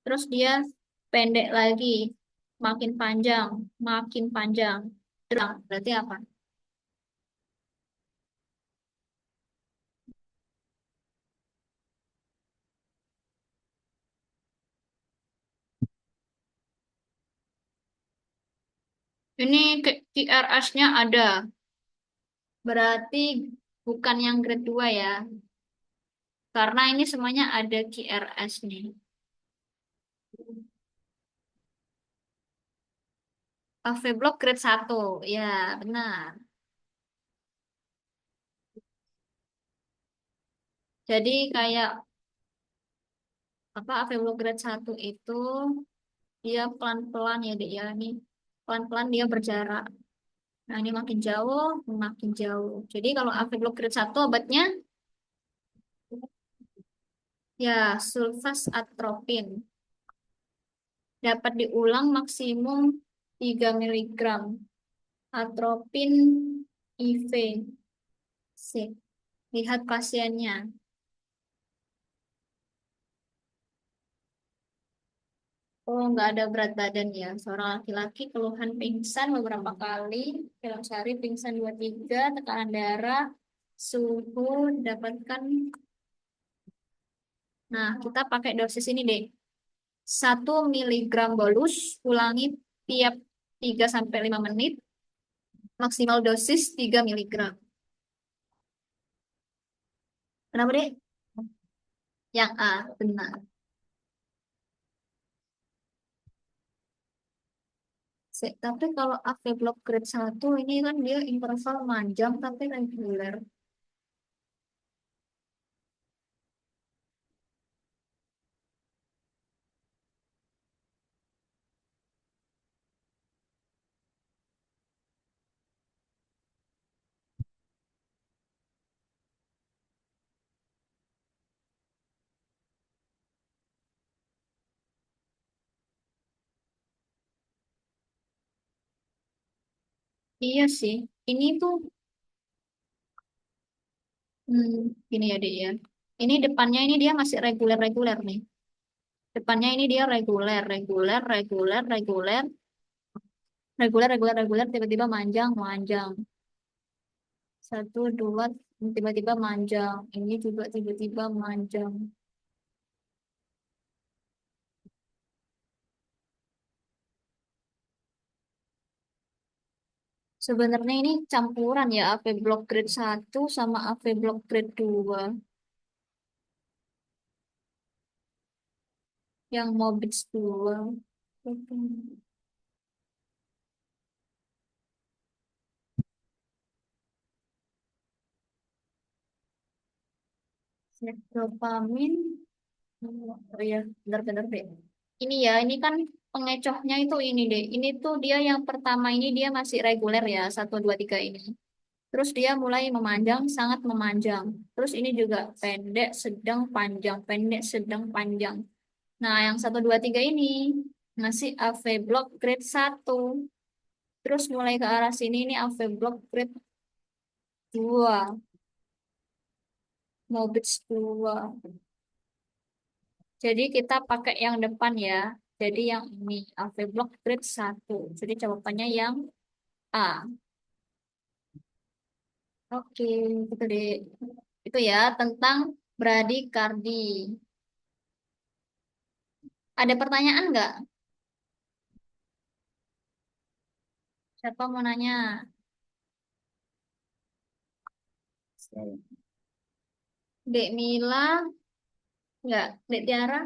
Terus dia pendek lagi. Makin panjang, makin panjang. Terang, berarti apa? Ini QRS-nya ada. Berarti bukan yang grade 2 ya. Karena ini semuanya ada QRS nih. AV Block grade 1. Ya, benar. Jadi kayak apa AV Block grade 1 itu dia pelan-pelan ya, Dek ya. Ini pelan-pelan dia berjarak. Nah, ini makin jauh, makin jauh. Jadi kalau AV Block grade 1 obatnya ya sulfas atropin. Dapat diulang maksimum 3 miligram. Atropin IV. Sip. Lihat pasiennya. Oh, nggak ada berat badan ya. Seorang laki-laki keluhan pingsan beberapa kali. Dalam sehari pingsan 2-3, tekanan darah, suhu, dapatkan. Nah, kita pakai dosis ini deh. 1 miligram bolus, ulangi tiap 3 sampai 5 menit. Maksimal dosis 3 miligram. Kenapa deh? Yang A, benar. Tapi kalau AV Block grade 1 ini kan dia interval panjang tapi reguler. Iya sih. Ini tuh gini ya, Dek ya. Ini depannya ini dia masih reguler-reguler nih. Depannya ini dia reguler, reguler, reguler, reguler, reguler, reguler, reguler, tiba-tiba manjang, manjang. Satu, dua, tiba-tiba manjang. Ini juga tiba-tiba manjang. Sebenarnya ini campuran ya, AV Block grade 1 sama AV Block grade 2. Yang Mobits 2. Dopamin. Oh iya, benar-benar deh. Ini ya, ini kan pengecohnya itu ini deh. Ini tuh dia yang pertama ini dia masih reguler ya, 1, 2, 3 ini. Terus dia mulai memanjang, sangat memanjang. Terus ini juga pendek, sedang, panjang, pendek, sedang, panjang. Nah, yang 1, 2, 3 ini masih AV Block grade 1. Terus mulai ke arah sini ini AV Block grade 2. Mobits 2. Jadi kita pakai yang depan ya. Jadi yang ini AV Block grade 1. Jadi jawabannya yang A. Oke, itu deh. Itu ya tentang bradikardi. Ada pertanyaan nggak? Siapa mau nanya? Dek Mila, nggak? Dek Tiara,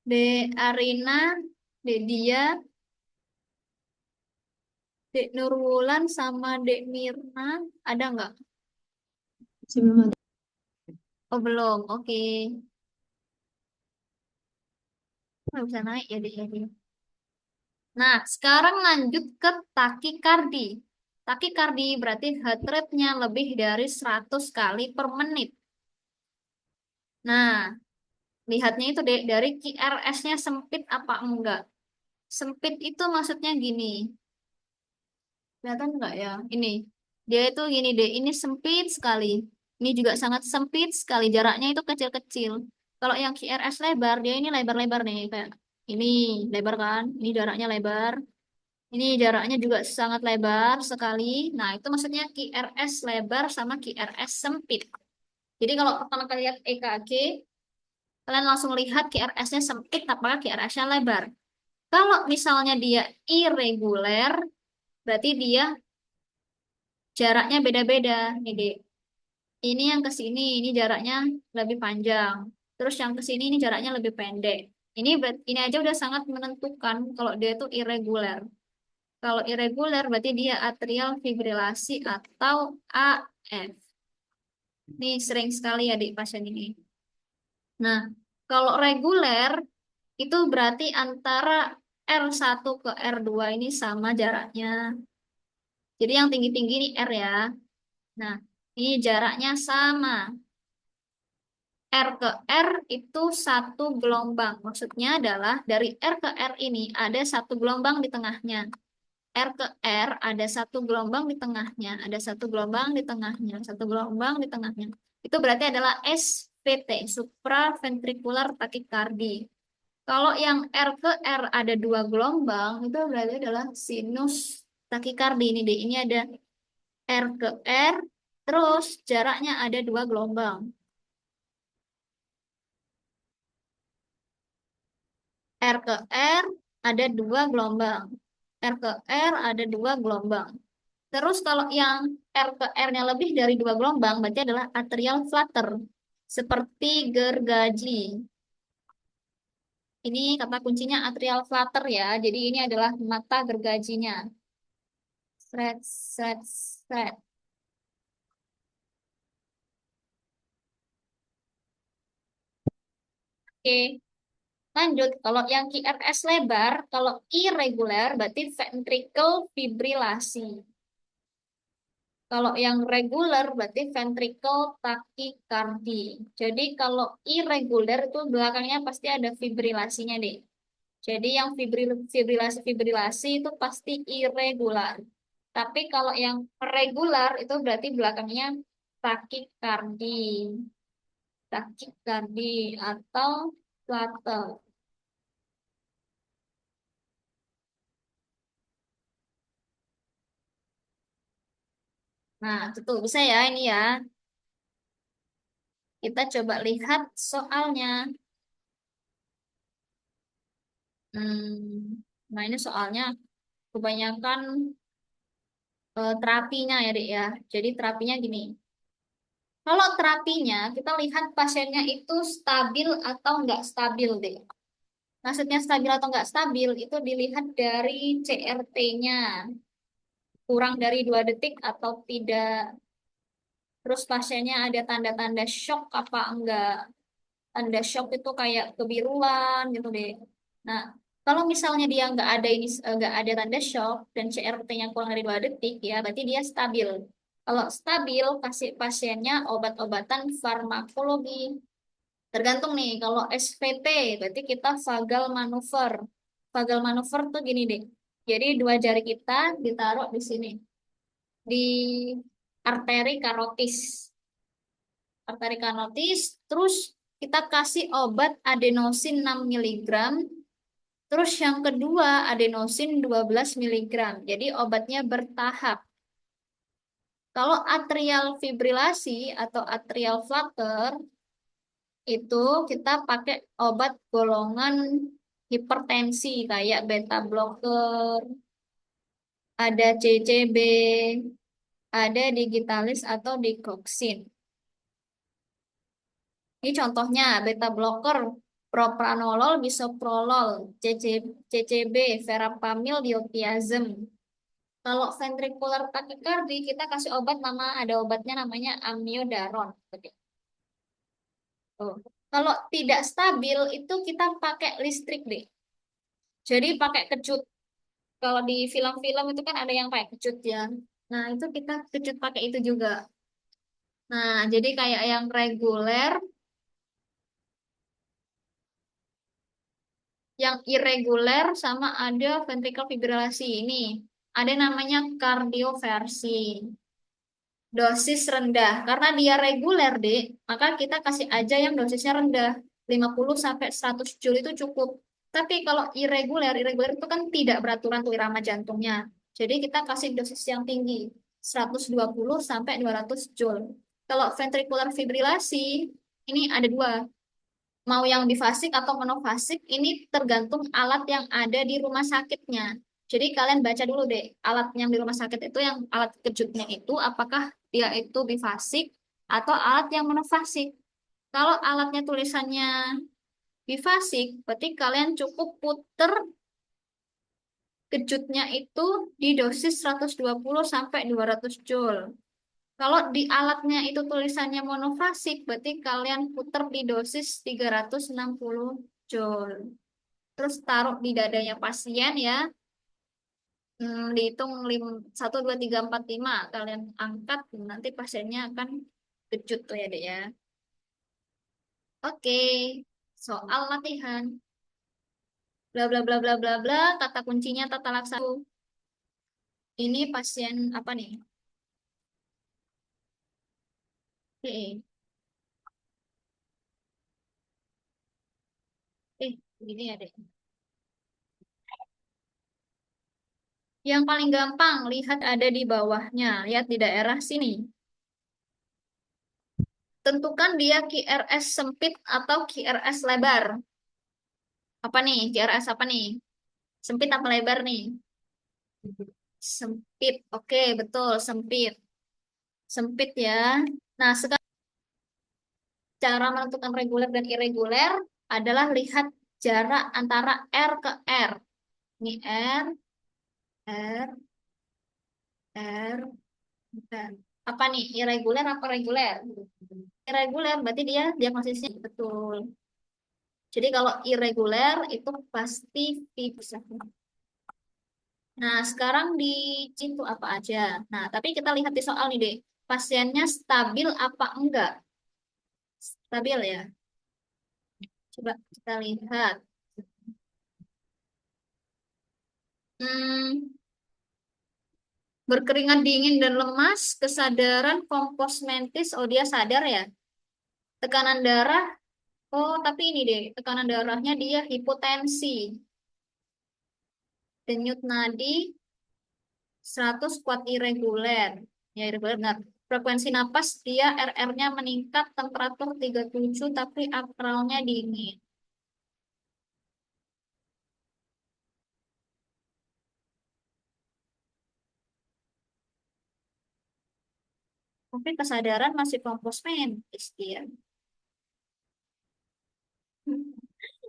Dek Arina, Dek Dia, Dek Nurwulan sama Dek Mirna, ada nggak? Sebelum ada. Oh belum, oke. Nggak bisa naik ya Dek. Nah, sekarang lanjut ke takikardi. Takikardi berarti heart rate-nya lebih dari 100 kali per menit. Nah, lihatnya itu dari QRS-nya sempit apa enggak. Sempit itu maksudnya gini. Kelihatan enggak ya? Ini. Dia itu gini deh, ini sempit sekali. Ini juga sangat sempit sekali. Jaraknya itu kecil-kecil. Kalau yang QRS lebar, dia ini lebar-lebar nih. Kayak ini lebar kan? Ini jaraknya lebar. Ini jaraknya juga sangat lebar sekali. Nah, itu maksudnya QRS lebar sama QRS sempit. Jadi kalau pertama kali lihat EKG, kalian langsung lihat QRS-nya sempit apakah QRS-nya lebar. Kalau misalnya dia irreguler, berarti dia jaraknya beda-beda. Nih, Dek. Ini yang ke sini, ini jaraknya lebih panjang. Terus yang ke sini, ini jaraknya lebih pendek. Ini aja udah sangat menentukan kalau dia itu irreguler. Kalau irreguler berarti dia atrial fibrilasi atau AF. Ini sering sekali ya di pasien ini. Nah, kalau reguler itu berarti antara R1 ke R2 ini sama jaraknya. Jadi yang tinggi-tinggi ini R ya. Nah, ini jaraknya sama. R ke R itu satu gelombang. Maksudnya adalah dari R ke R ini ada satu gelombang di tengahnya. R ke R ada satu gelombang di tengahnya. Ada satu gelombang di tengahnya. Satu gelombang di tengahnya. Itu berarti adalah SVT, supraventricular tachycardia. Kalau yang R ke R ada dua gelombang, itu berarti adalah sinus takikardi ini deh. Ini ada R ke R, terus jaraknya ada dua gelombang. R ke R ada dua gelombang. R ke R ada dua gelombang. Terus kalau yang R ke R-nya lebih dari dua gelombang, berarti adalah atrial flutter. Seperti gergaji. Ini kata kuncinya atrial flutter ya. Jadi ini adalah mata gergajinya. Sret, sret, sret. Oke, lanjut. Kalau yang QRS lebar, kalau irregular berarti ventricle fibrilasi. Kalau yang regular berarti ventricle tachycardia. Jadi kalau irregular itu belakangnya pasti ada fibrilasinya deh. Jadi yang fibrilasi itu pasti irregular. Tapi kalau yang regular itu berarti belakangnya tachycardia. Tachycardia atau flutter. Nah, itu tuh bisa ya ini ya. Kita coba lihat soalnya. Nah, ini soalnya kebanyakan terapinya ya, Dek ya. Jadi terapinya gini. Kalau terapinya, kita lihat pasiennya itu stabil atau nggak stabil, Dek. Maksudnya stabil atau nggak stabil, itu dilihat dari CRT-nya. Kurang dari 2 detik atau tidak. Terus pasiennya ada tanda-tanda shock apa enggak. Tanda shock itu kayak kebiruan gitu deh. Nah, kalau misalnya dia nggak ada tanda shock dan CRT-nya kurang dari 2 detik ya, berarti dia stabil. Kalau stabil, kasih pasiennya obat-obatan farmakologi. Tergantung nih, kalau SVT berarti kita vagal manuver. Vagal manuver tuh gini deh. Jadi dua jari kita ditaruh di sini, di arteri karotis. Arteri karotis, terus kita kasih obat adenosin 6 mg. Terus yang kedua adenosin 12 miligram. Jadi obatnya bertahap. Kalau atrial fibrilasi atau atrial flutter itu kita pakai obat golongan hipertensi kayak beta blocker, ada CCB, ada digitalis atau digoxin. Ini contohnya beta blocker, propranolol, bisoprolol, CCB, verapamil, diltiazem. Kalau ventricular tachycardia kita kasih obat ada obatnya namanya amiodaron. Tuh. Kalau tidak stabil itu kita pakai listrik deh. Jadi pakai kecut. Kalau di film-film itu kan ada yang pakai kecut ya. Nah, itu kita kecut pakai itu juga. Nah, jadi kayak yang reguler, yang irreguler sama ada ventricle fibrilasi ini. Ada namanya kardioversi. Dosis rendah. Karena dia reguler, Dek, maka kita kasih aja yang dosisnya rendah. 50 sampai 100 joule itu cukup. Tapi kalau irreguler itu kan tidak beraturan tuh irama jantungnya. Jadi kita kasih dosis yang tinggi, 120 sampai 200 joule. Kalau ventricular fibrilasi, ini ada dua. Mau yang bifasik atau monofasik, ini tergantung alat yang ada di rumah sakitnya. Jadi kalian baca dulu deh, alat yang di rumah sakit itu yang alat kejutnya itu, apakah dia itu bifasik atau alat yang monofasik. Kalau alatnya tulisannya bifasik, berarti kalian cukup puter kejutnya itu di dosis 120 sampai 200 joule. Kalau di alatnya itu tulisannya monofasik, berarti kalian puter di dosis 360 joule. Terus taruh di dadanya pasien ya. Dihitung 1, 2, 3, 4, 5. Kalian angkat, nanti pasiennya akan kejut tuh ya, Dek ya. Oke, soal latihan. Bla bla bla bla bla bla, kata kuncinya tata laksana. Ini pasien apa nih? Eh, begini ya, Dek. Yang paling gampang, lihat ada di bawahnya. Lihat di daerah sini. Tentukan dia QRS sempit atau QRS lebar. Apa nih? QRS apa nih? Sempit apa lebar nih? Sempit. Oke, betul, sempit. Sempit ya. Nah, sekarang cara menentukan reguler dan irreguler adalah lihat jarak antara R ke R. Ini R, R, R, R. Apa nih? Irreguler apa reguler? Irreguler berarti dia diagnosisnya betul. Jadi kalau irreguler itu pasti bisa. Nah, sekarang di situ apa aja. Nah, tapi kita lihat di soal nih deh. Pasiennya stabil apa enggak? Stabil ya. Coba kita lihat. Hmm, berkeringat dingin dan lemas, kesadaran kompos mentis. Oh, dia sadar ya. Tekanan darah. Oh, tapi ini deh. Tekanan darahnya dia hipotensi. Denyut nadi 100 kuat irreguler. Ya, irreguler benar. Frekuensi napas dia RR-nya meningkat, temperatur 37 tapi akralnya dingin. Tapi kesadaran masih kompos mentis dia.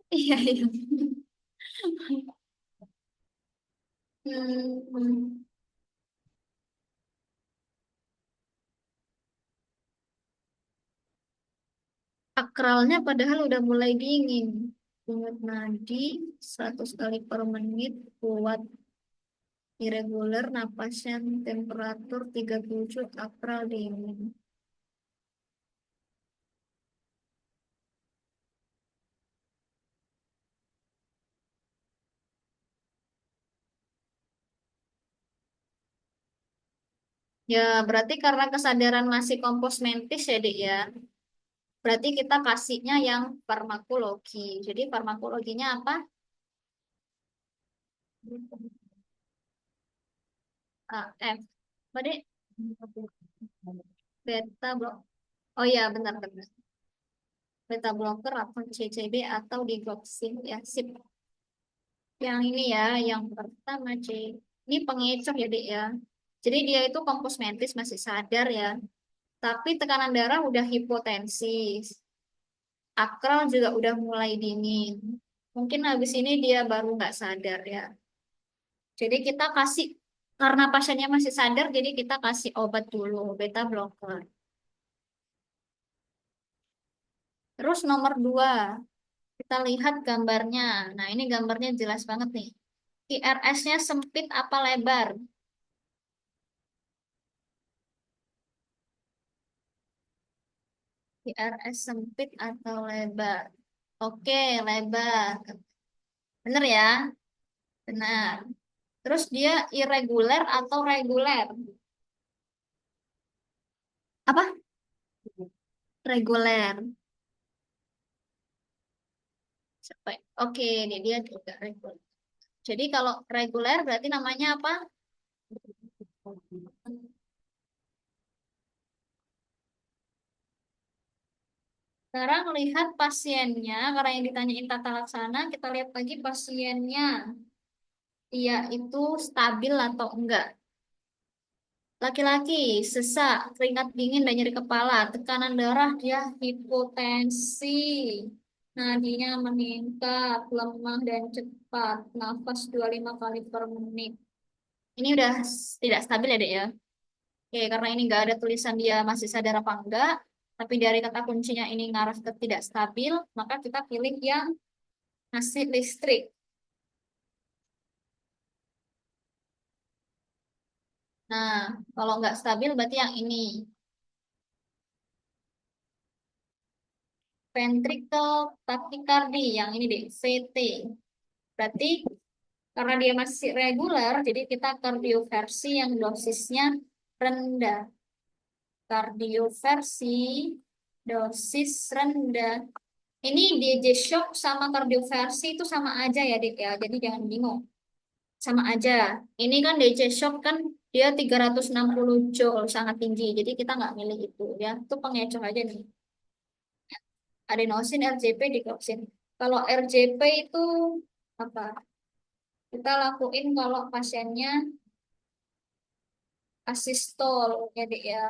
Iya, iya. Hmm, akralnya padahal udah mulai dingin. Denyut nadi 100 kali per menit, kuat irregular, napasnya temperatur 37, akral dingin. Ya, berarti karena kesadaran masih kompos mentis ya, Dek ya. Berarti kita kasihnya yang farmakologi. Jadi farmakologinya apa? F. Apa, Dek? Beta blok. Oh iya, benar-benar. Beta blocker atau CCB atau digoxin ya. Sip. Yang ini ya, yang pertama C. Ini pengecoh ya, Dek ya. Jadi dia itu kompos mentis masih sadar ya. Tapi tekanan darah udah hipotensi. Akral juga udah mulai dingin. Mungkin habis ini dia baru nggak sadar ya. Jadi kita kasih, karena pasiennya masih sadar, jadi kita kasih obat dulu, beta blocker. Terus nomor 2, kita lihat gambarnya. Nah, ini gambarnya jelas banget nih. IRS-nya sempit apa lebar? IRS sempit atau lebar? Oke, lebar. Bener ya? Benar. Terus dia irregular atau reguler? Apa? Reguler. Sampai. Oke, ini dia juga reguler. Jadi kalau reguler berarti namanya apa? Sekarang lihat pasiennya, karena yang ditanyain tata laksana, kita lihat lagi pasiennya. Dia itu stabil atau enggak. Laki-laki, sesak, keringat dingin dan nyeri kepala, tekanan darah dia hipotensi, nadinya meningkat, lemah dan cepat, nafas 25 kali per menit. Ini udah tidak stabil ya, Dek ya. Oke, karena ini nggak ada tulisan dia masih sadar apa enggak, tapi dari kata kuncinya ini ngarah ke tidak stabil, maka kita pilih yang ngasih listrik. Nah, kalau nggak stabil berarti yang ini, ventricle tachycardia, yang ini deh, VT. Berarti karena dia masih reguler, jadi kita kardioversi yang dosisnya rendah. Kardioversi dosis rendah. Ini DJ shock sama kardioversi itu sama aja ya, Dik ya. Jadi jangan bingung. Sama aja. Ini kan DJ shock kan dia 360 joule, sangat tinggi. Jadi kita nggak milih itu ya. Itu pengecoh aja nih. Adenosin, RJP, digoxin. Kalau RJP itu apa? Kita lakuin kalau pasiennya asistol, jadi ya.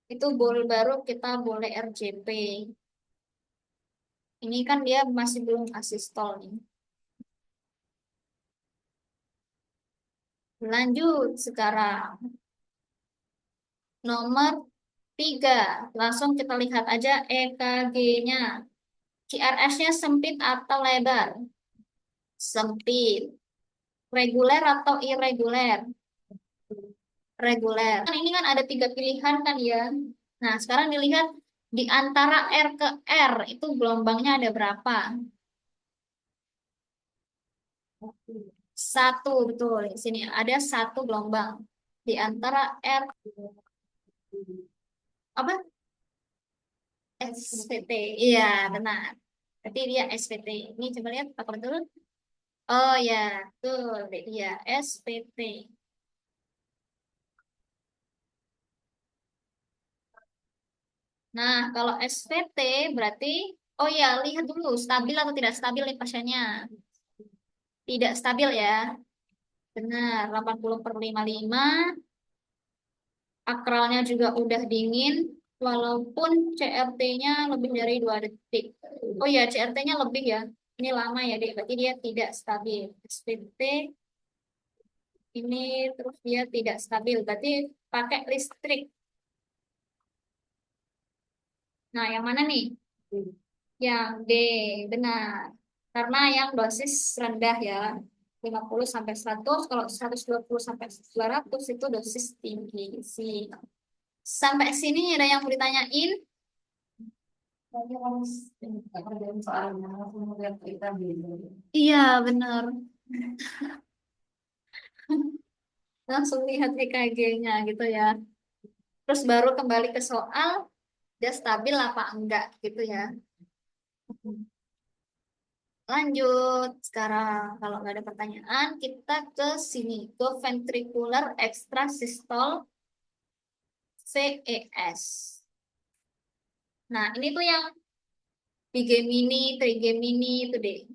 Itu baru kita boleh RJP. Ini kan dia masih belum asistol nih. Lanjut sekarang. Nomor 3. Langsung kita lihat aja EKG-nya. QRS-nya sempit atau lebar? Sempit. Reguler atau irreguler? Reguler. Kan ini kan ada 3 pilihan kan ya. Nah, sekarang dilihat di antara R ke R itu gelombangnya ada berapa? Satu, betul. Di sini ada satu gelombang. Di antara R, apa? SVT. Iya, benar. Berarti dia SVT. Ini coba lihat, apa betul? Oh ya, betul. Iya, SVT. Nah, kalau SVT berarti, oh ya, lihat dulu, stabil atau tidak stabil nih pasiennya. Tidak stabil ya. Benar, 80 per 55. Akralnya juga udah dingin, walaupun CRT-nya lebih dari 2 detik. Oh ya, CRT-nya lebih ya. Ini lama ya, Dek. Berarti dia tidak stabil. SPT ini terus dia tidak stabil. Berarti pakai listrik. Nah, yang mana nih? Yang D, benar. Karena yang dosis rendah ya. 50 sampai 100, kalau 120 sampai 200 itu dosis tinggi sih. Sampai sini ada yang mau ditanyain? Iya, benar. Langsung lihat EKG-nya gitu ya. Terus baru kembali ke soal, dia stabil apa enggak gitu ya. Lanjut, sekarang kalau nggak ada pertanyaan, kita ke sini, ke ventricular extrasystole VES. Nah, ini tuh yang bigemini, trigemini itu deh.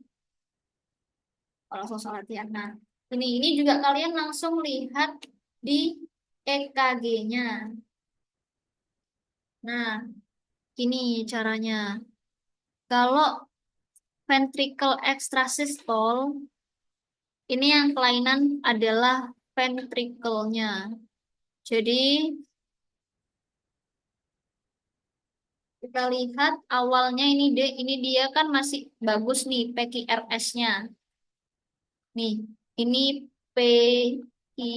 Kalau langsung soal latihan. Nah, ini juga kalian langsung lihat di EKG-nya. Nah, gini caranya. Kalau ventricle extrasystole, ini yang kelainan adalah ventricle-nya. Jadi, kita lihat awalnya ini dia kan masih bagus nih PQRS-nya. Nih, ini P I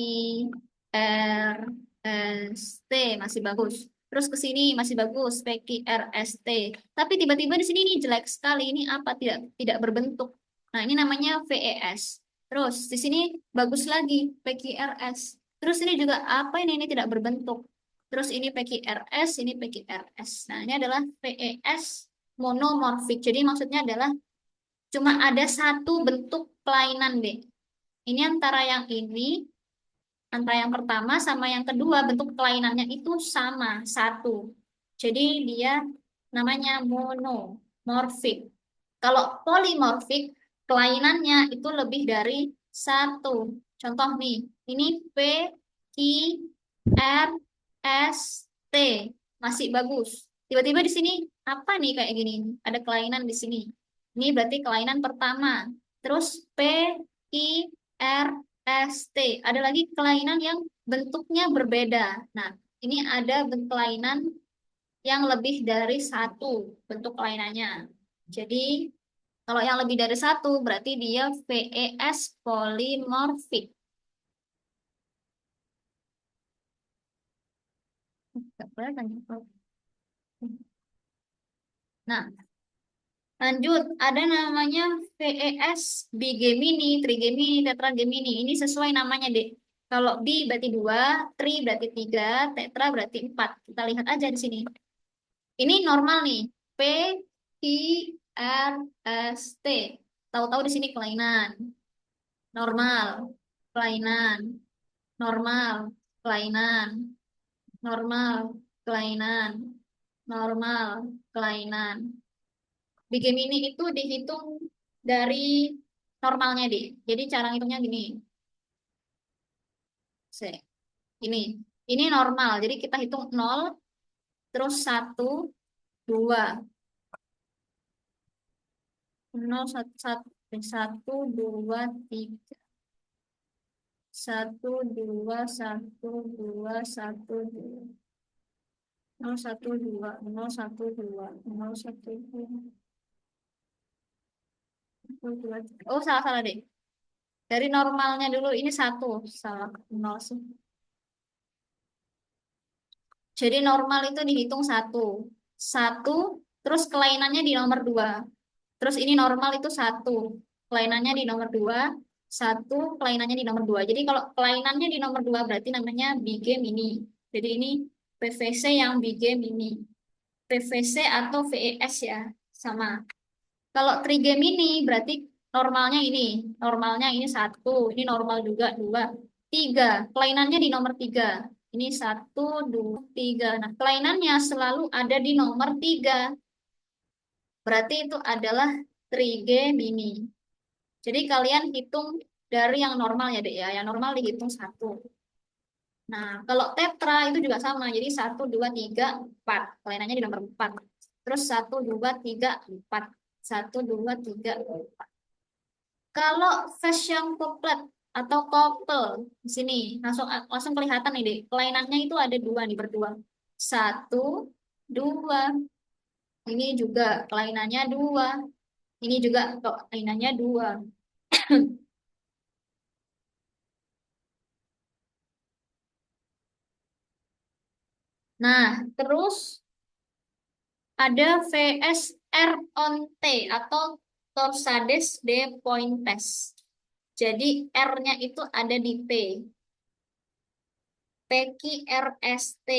R S T masih bagus. Terus ke sini masih bagus P Q R S T. Tapi tiba-tiba di sini ini jelek sekali. Ini apa? Tidak berbentuk. Nah, ini namanya VES. Terus di sini bagus lagi P Q R S. Terus ini juga apa ini tidak berbentuk. Terus ini P Q R S, ini P Q R S. Nah, ini adalah VES monomorfik. Jadi maksudnya adalah cuma ada satu bentuk kelainan deh. Ini antara yang pertama sama yang kedua bentuk kelainannya itu sama, satu. Jadi dia namanya monomorfik. Kalau polimorfik, kelainannya itu lebih dari satu. Contoh nih, ini P, Q, R, S, T. Masih bagus. Tiba-tiba di sini, apa nih kayak gini? Ada kelainan di sini. Ini berarti kelainan pertama. Terus P, Q, R, S, T. Ada lagi kelainan yang bentuknya berbeda. Nah, ini ada kelainan yang lebih dari satu bentuk kelainannya. Jadi, kalau yang lebih dari satu, berarti dia VES polimorfik. Nggak kelihatan ya. Nah, lanjut. Ada namanya VES bigemini, trigemini, tetragemini. Ini sesuai namanya, Dek. Kalau bi berarti dua, tri berarti tiga, tetra berarti empat. Kita lihat aja di sini. Ini normal nih. P, Q, R, S, T. Tahu-tahu di sini kelainan. Normal, kelainan, normal, kelainan, normal, kelainan, normal, kelainan. Bigemini itu dihitung dari normalnya, deh. Jadi cara hitungnya gini. Se- Ini. Ini normal. Jadi kita hitung nol, terus satu, dua, nol, satu, satu, satu, dua, tiga. Satu, dua, satu, dua, satu, dua. Nol, satu, dua, nol, satu, dua, nol, satu, dua, nol, dua, tiga. Oh, salah-salah deh. Dari normalnya dulu, ini satu. Salah, nol sih. Jadi normal itu dihitung satu. Satu, terus kelainannya di nomor dua. Terus ini normal itu satu. Kelainannya di nomor dua. Satu, kelainannya di nomor dua. Jadi kalau kelainannya di nomor dua berarti namanya bigemini. Jadi ini PVC yang bigemini. PVC atau VES ya, sama. Kalau trigemini berarti normalnya ini. Normalnya ini satu. Ini normal juga dua. Tiga. Kelainannya di nomor tiga. Ini satu, dua, tiga. Nah, kelainannya selalu ada di nomor tiga. Berarti itu adalah trigemini. Jadi kalian hitung dari yang normal ya, Dek ya. Yang normal dihitung satu. Nah, kalau tetra itu juga sama. Jadi satu, dua, tiga, empat. Kelainannya di nomor empat. Terus satu, dua, tiga, empat. Satu, dua, tiga, empat. Kalau face yang couplet atau couple di sini langsung langsung kelihatan nih, Dek. Kelainannya itu ada dua nih berdua. Satu, dua. Ini juga kelainannya dua. Ini juga kok kelainannya dua. Nah, terus ada VSR on T atau Torsades de Pointes. Jadi R-nya itu ada di T. PQRST.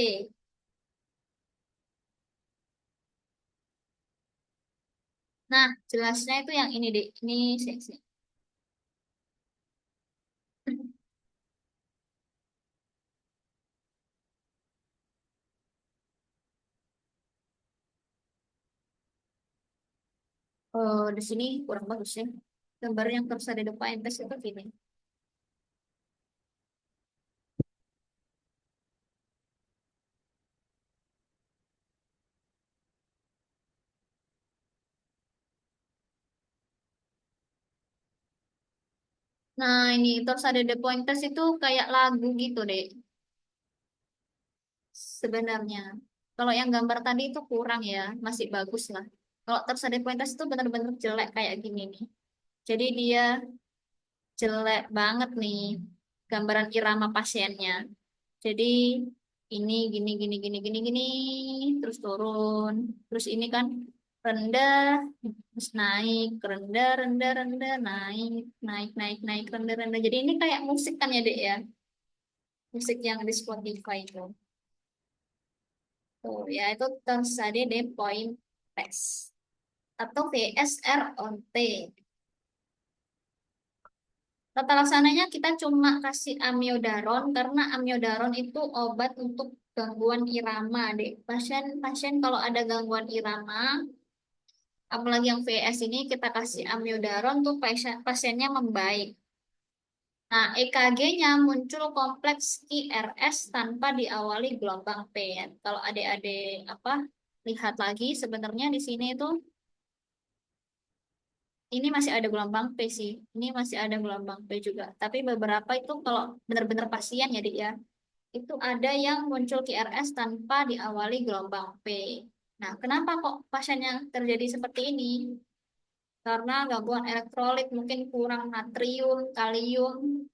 Nah, jelasnya itu yang ini, deh. Ini sih. Oh, di sini kurang bagus ya. Gambar yang terus ada depan tes itu gini. Nah, ini terus ada the pointers itu kayak lagu gitu deh sebenarnya. Kalau yang gambar tadi itu kurang ya, masih bagus lah. Kalau terus ada pointers itu benar-benar jelek kayak gini nih. Jadi dia jelek banget nih gambaran irama pasiennya. Jadi ini gini gini gini gini gini terus turun. Terus ini kan rendah terus naik, rendah rendah rendah naik, naik naik naik rendah rendah. Jadi ini kayak musik kan ya, Dek ya. Musik yang di Spotify itu. Tuh, ya itu terjadi di point test atau VSR on T. Tata laksananya kita cuma kasih amiodaron karena amiodaron itu obat untuk Gangguan irama, deh. Pasien-pasien kalau ada gangguan irama, apalagi yang VS ini kita kasih amiodaron tuh pasiennya membaik. Nah, EKG-nya muncul kompleks IRS tanpa diawali gelombang P. Kalau adik-adik apa lihat lagi sebenarnya di sini itu ini masih ada gelombang P sih. Ini masih ada gelombang P juga. Tapi beberapa itu kalau benar-benar pasien ya, Dik ya. Itu ada yang muncul QRS tanpa diawali gelombang P. Nah, kenapa kok pasiennya terjadi seperti ini? Karena gangguan elektrolit, mungkin kurang natrium, kalium.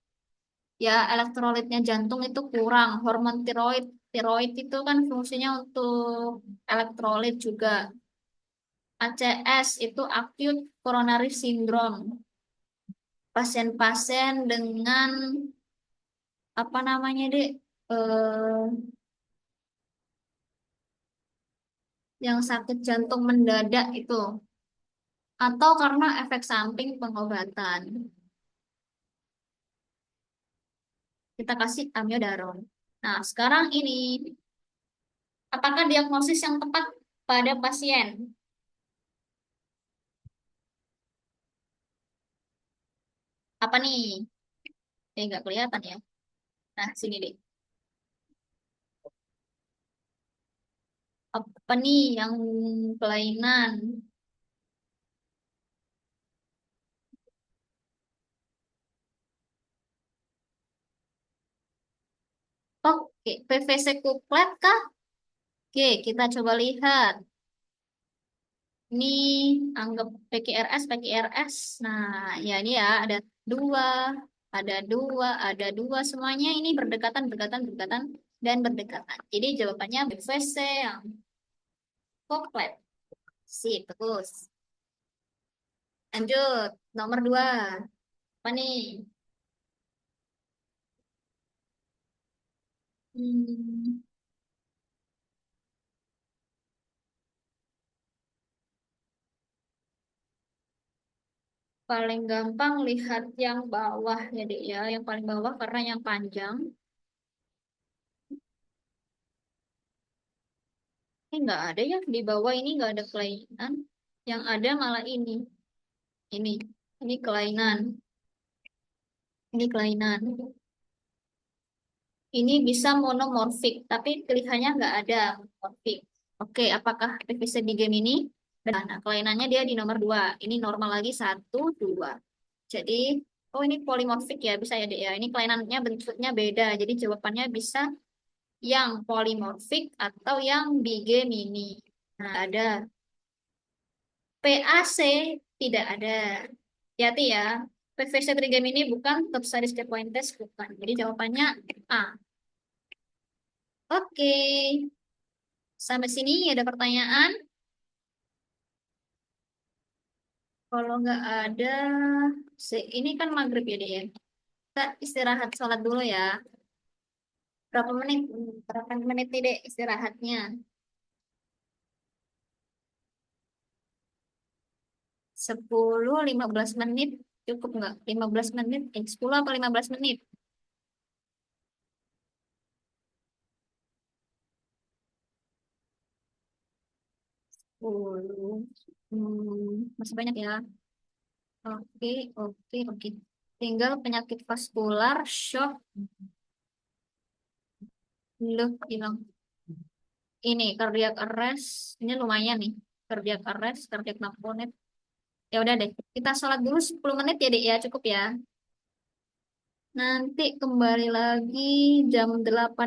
Ya, elektrolitnya jantung itu kurang. Hormon tiroid, tiroid itu kan fungsinya untuk elektrolit juga. ACS itu acute coronary syndrome. Pasien-pasien dengan apa namanya, Dek? Yang sakit jantung mendadak itu atau karena efek samping pengobatan. Kita kasih amiodaron. Nah, sekarang ini apakah diagnosis yang tepat pada pasien? Apa nih? Nggak kelihatan ya. Nah, sini deh. Apa nih yang kelainan? Oke, PVC kuplet kah? Oke, kita coba lihat. Ini anggap PQRS, PQRS. Nah, ya ini ya dua, ada dua. Semuanya ini berdekatan, berdekatan, berdekatan, dan berdekatan. Jadi jawabannya BVC yang kompleks. Sip, bagus. Lanjut, nomor dua. Apa nih? Hmm, paling gampang lihat yang bawah ya, Dek ya. Yang paling bawah karena yang panjang. Ini nggak ada ya, di bawah ini nggak ada kelainan. Yang ada malah ini. Ini, ini kelainan. Ini kelainan. Ini bisa monomorfik, tapi pilihannya nggak ada morfik. Oke, apakah PVC di game ini? Benar. Nah, kelainannya dia di nomor dua. Ini normal lagi satu, dua. Jadi, oh ini polimorfik ya, bisa ya, Dek ya. Ini kelainannya bentuknya beda. Jadi jawabannya bisa yang polimorfik atau yang bigemini. Nah, ada PAC tidak ada. Hati-hati ya. PVC trigemini bukan Topsaris cepointes bukan. Jadi jawabannya A. Oke, sampai sini ada pertanyaan? Kalau nggak ada, ini kan maghrib ya, Dek ya. Kita istirahat sholat dulu ya. Berapa menit? Berapa menit nih, Dek, istirahatnya? 10-15 menit. Cukup nggak? 15 menit? 10 apa 15 menit? 10. Masih banyak ya. Oke, oke, oke. Tinggal penyakit vaskular, shock, look, hilang. Ini cardiac arrest, ini lumayan nih. Cardiac arrest, cardiac tamponade. Ya udah deh, kita sholat dulu 10 menit ya, Dek ya, cukup ya. Nanti kembali lagi jam 18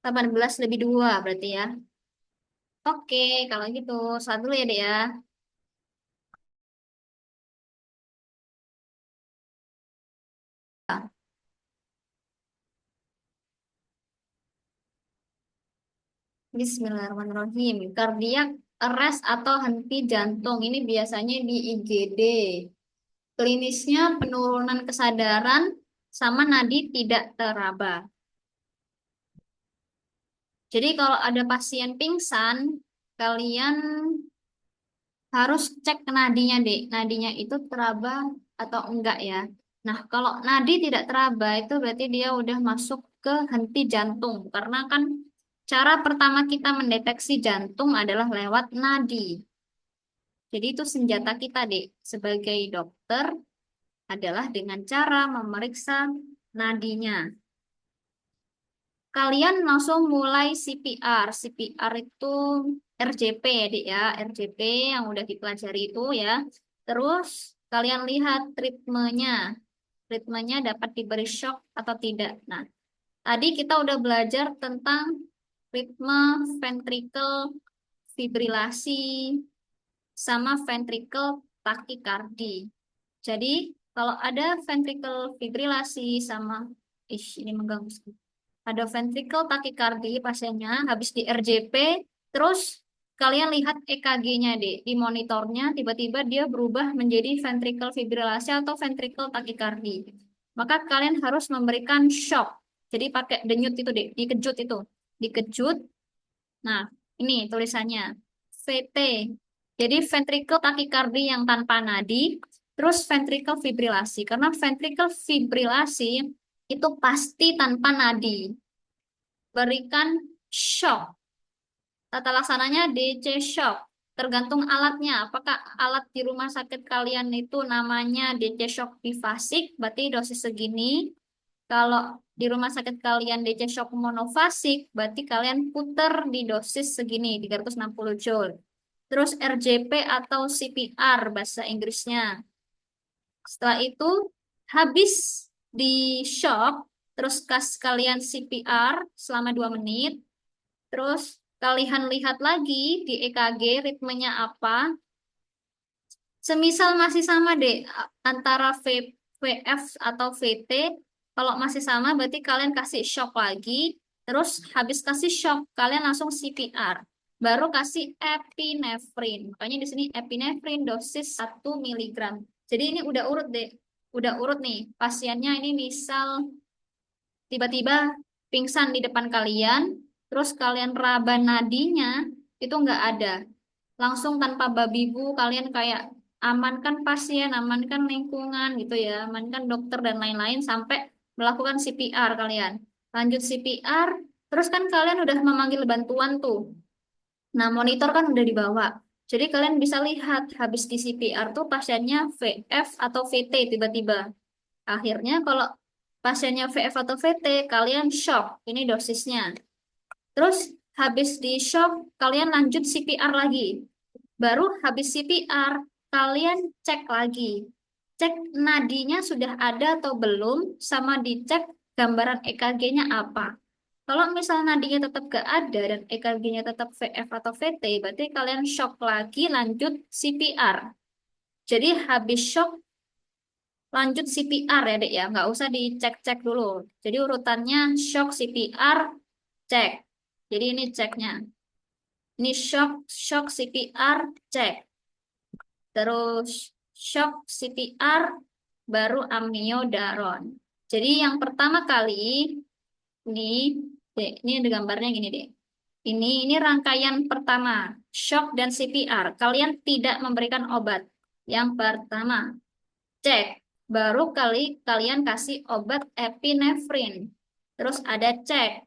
18 lebih 2 berarti ya. Oke, kalau gitu sholat dulu ya, Dek ya. Bismillahirrahmanirrahim. Kardiak arrest atau henti jantung ini biasanya di IGD. Klinisnya penurunan kesadaran sama nadi tidak teraba. Jadi kalau ada pasien pingsan, kalian harus cek ke nadinya, Dek. Nadinya itu teraba atau enggak ya. Nah, kalau nadi tidak teraba itu berarti dia udah masuk ke henti jantung. Karena kan cara pertama kita mendeteksi jantung adalah lewat nadi. Jadi itu senjata kita, Dek, sebagai dokter adalah dengan cara memeriksa nadinya. Kalian langsung mulai CPR. CPR itu RJP ya, Dek ya. RJP yang udah dipelajari itu ya. Terus kalian lihat ritmenya. Ritmenya dapat diberi shock atau tidak. Nah, tadi kita udah belajar tentang ritme ventricle fibrilasi sama ventricle takikardi. Jadi, kalau ada ventricle fibrilasi sama, ini mengganggu sekali. Ada ventricle takikardi pasiennya habis di RJP, terus kalian lihat EKG-nya deh di monitornya tiba-tiba dia berubah menjadi ventricle fibrilasi atau ventricle takikardi. Maka kalian harus memberikan shock. Jadi pakai denyut itu deh, dikejut itu. Dikejut. Nah, ini tulisannya VT. Jadi ventricle takikardi yang tanpa nadi, terus ventricle fibrilasi. Karena ventricle fibrilasi itu pasti tanpa nadi. Berikan shock. Tata laksananya DC shock. Tergantung alatnya. Apakah alat di rumah sakit kalian itu namanya DC shock bifasik, berarti dosis segini. Kalau di rumah sakit kalian DC shock monofasik, berarti kalian puter di dosis segini, 360 joule. Terus RJP atau CPR bahasa Inggrisnya. Setelah itu, habis di shock, terus kalian CPR selama 2 menit, terus kalian lihat lagi di EKG ritmenya apa. Semisal masih sama deh antara VF atau VT, kalau masih sama berarti kalian kasih shock lagi, terus habis kasih shock kalian langsung CPR. Baru kasih epinefrin. Makanya di sini epinefrin dosis 1 mg. Jadi ini udah urut deh. Udah urut nih. Pasiennya ini misal tiba-tiba pingsan di depan kalian, terus kalian raba nadinya, itu nggak ada. Langsung tanpa babi bu, kalian kayak amankan pasien, amankan lingkungan gitu ya, amankan dokter dan lain-lain sampai melakukan CPR kalian. Lanjut CPR, terus kan kalian udah memanggil bantuan tuh. Nah, monitor kan udah dibawa. Jadi kalian bisa lihat habis di CPR tuh pasiennya VF atau VT tiba-tiba. Akhirnya kalau pasiennya VF atau VT, kalian shock. Ini dosisnya. Terus habis di shock, kalian lanjut CPR lagi. Baru habis CPR, kalian cek lagi. Cek nadinya sudah ada atau belum, sama dicek gambaran EKG-nya apa. Kalau misalnya nadinya tetap gak ada dan EKG-nya tetap VF atau VT, berarti kalian shock lagi lanjut CPR. Jadi habis shock lanjut CPR ya dek ya, nggak usah dicek-cek dulu. Jadi urutannya shock CPR cek. Jadi ini ceknya. Ini shock CPR cek. Terus shock CPR baru amiodaron. Jadi yang pertama kali ini, dek, ini ada gambarnya gini deh. Ini rangkaian pertama, shock dan CPR. Kalian tidak memberikan obat. Yang pertama, cek. Baru kalian kasih obat epinefrin. Terus ada cek.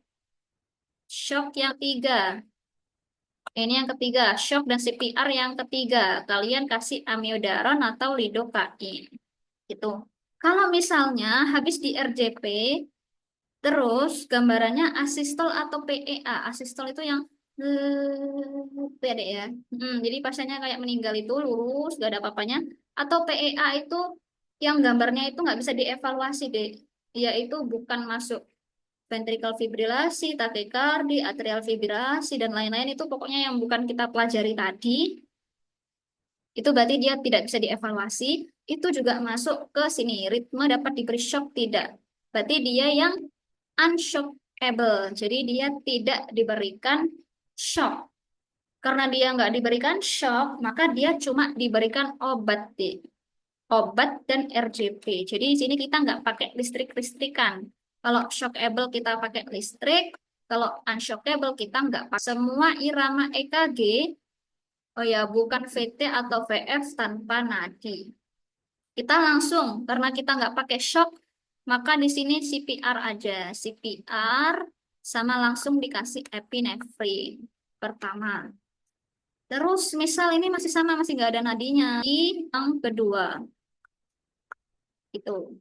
Shock yang tiga. Ini yang ketiga, shock dan CPR yang ketiga. Kalian kasih amiodaron atau lidocaine. Gitu. Kalau misalnya habis di RJP, terus gambarannya asistol atau PEA. Asistol itu yang ya dek ya. Jadi pasiennya kayak meninggal itu lurus, gak ada apa-apanya. Atau PEA itu yang gambarnya itu nggak bisa dievaluasi deh. Dia itu bukan masuk ventricle fibrilasi, takikardi, atrial fibrilasi, dan lain-lain itu pokoknya yang bukan kita pelajari tadi. Itu berarti dia tidak bisa dievaluasi. Itu juga masuk ke sini. Ritme dapat diberi shock tidak. Berarti dia yang unshockable. Jadi dia tidak diberikan shock. Karena dia nggak diberikan shock, maka dia cuma diberikan obat deh. Obat dan RJP. Jadi di sini kita nggak pakai listrik-listrikan. Kalau shockable kita pakai listrik, kalau unshockable kita nggak pakai. Semua irama EKG, oh ya bukan VT atau VF tanpa nadi. Kita langsung, karena kita nggak pakai shock, maka di sini CPR aja. CPR sama langsung dikasih epinefrin pertama. Terus misal ini masih sama, masih nggak ada nadinya. Di yang kedua, itu.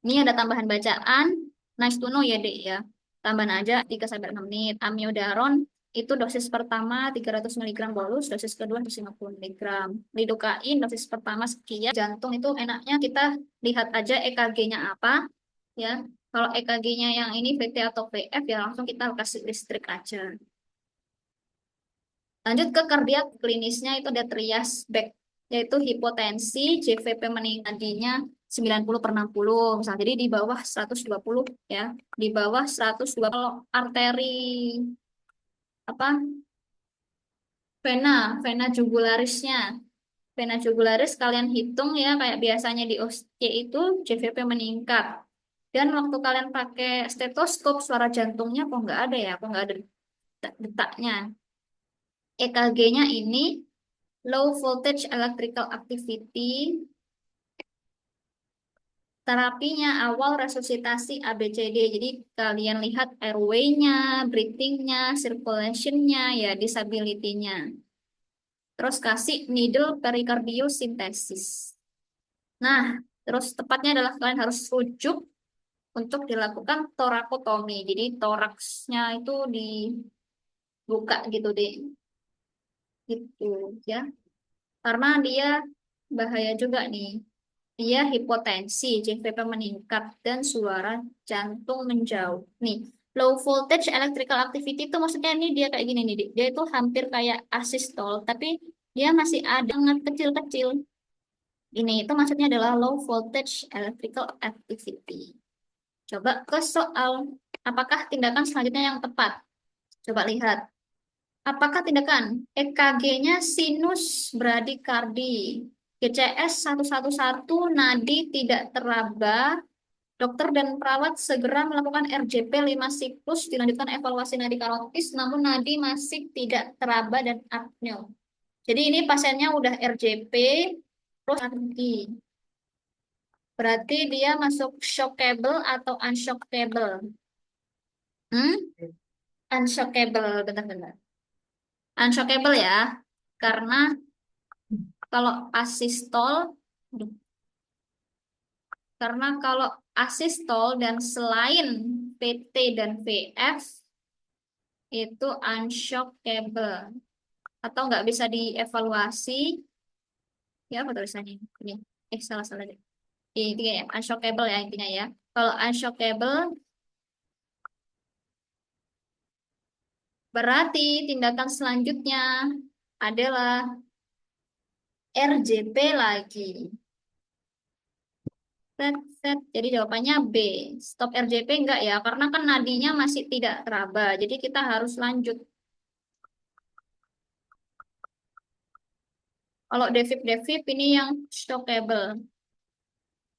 Ini ada tambahan bacaan. Nice to know ya, Dek ya. Tambahan aja 3 sampai 6 menit. Amiodaron itu dosis pertama 300 miligram bolus, dosis kedua 150 miligram. Lidocain dosis pertama sekian. Jantung itu enaknya kita lihat aja EKG-nya apa ya. Kalau EKG-nya yang ini VT atau VF ya langsung kita kasih listrik aja. Lanjut ke kardiak klinisnya itu ada trias back yaitu hipotensi, JVP meningkatnya 90/60 misalnya. Jadi di bawah 120 ya. Di bawah 120 kalau arteri apa? Vena jugularisnya. Vena jugularis kalian hitung ya kayak biasanya di OSCE itu JVP meningkat. Dan waktu kalian pakai stetoskop suara jantungnya kok nggak ada ya, kok nggak ada detaknya. EKG-nya ini low voltage electrical activity. Terapinya awal resusitasi ABCD. Jadi kalian lihat airway-nya, breathing-nya, circulation-nya, ya disability-nya. Terus kasih needle perikardiosintesis. Nah, terus tepatnya adalah kalian harus rujuk untuk dilakukan torakotomi. Jadi toraksnya itu dibuka gitu deh. Gitu ya. Karena dia bahaya juga nih. Dia hipotensi, JVP meningkat, dan suara jantung menjauh. Nih, low voltage electrical activity itu maksudnya ini dia kayak gini nih, Dik. Dia itu hampir kayak asystole, tapi dia masih ada sangat kecil-kecil. Ini itu maksudnya adalah low voltage electrical activity. Coba ke soal, apakah tindakan selanjutnya yang tepat? Coba lihat. Apakah tindakan EKG-nya sinus bradikardi, GCS 111 nadi tidak teraba, dokter dan perawat segera melakukan RJP 5 siklus dilanjutkan evaluasi nadi karotis namun nadi masih tidak teraba dan apnea. Jadi ini pasiennya udah RJP terus nadi. Berarti dia masuk shockable atau unshockable? Hmm? Unshockable, benar-benar. Unshockable ya. Karena kalau asistol, karena kalau asistol dan selain PT dan VF itu unshockable atau nggak bisa dievaluasi, ya apa tulisannya ini? Salah salah deh. Ini ya, unshockable ya intinya ya. Kalau unshockable berarti tindakan selanjutnya adalah RJP lagi. Set, set. Jadi jawabannya B. Stop RJP enggak ya? Karena kan nadinya masih tidak teraba. Jadi kita harus lanjut. Kalau devip-devip ini yang shockable.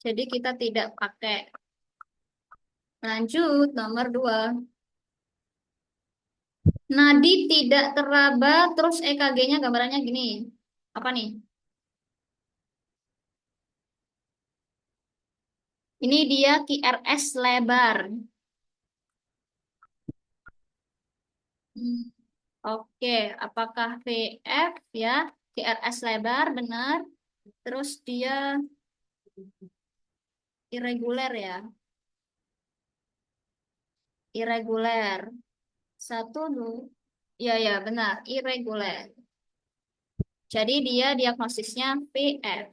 Jadi kita tidak pakai. Lanjut, nomor 2. Nadi tidak teraba, terus EKG-nya gambarannya gini. Apa nih? Ini dia QRS lebar. Hmm. Oke, apakah VF ya? QRS lebar, benar. Terus dia irregular ya? Irregular. Satu, dua. Ya, ya, benar. Irregular. Jadi dia diagnosisnya VF.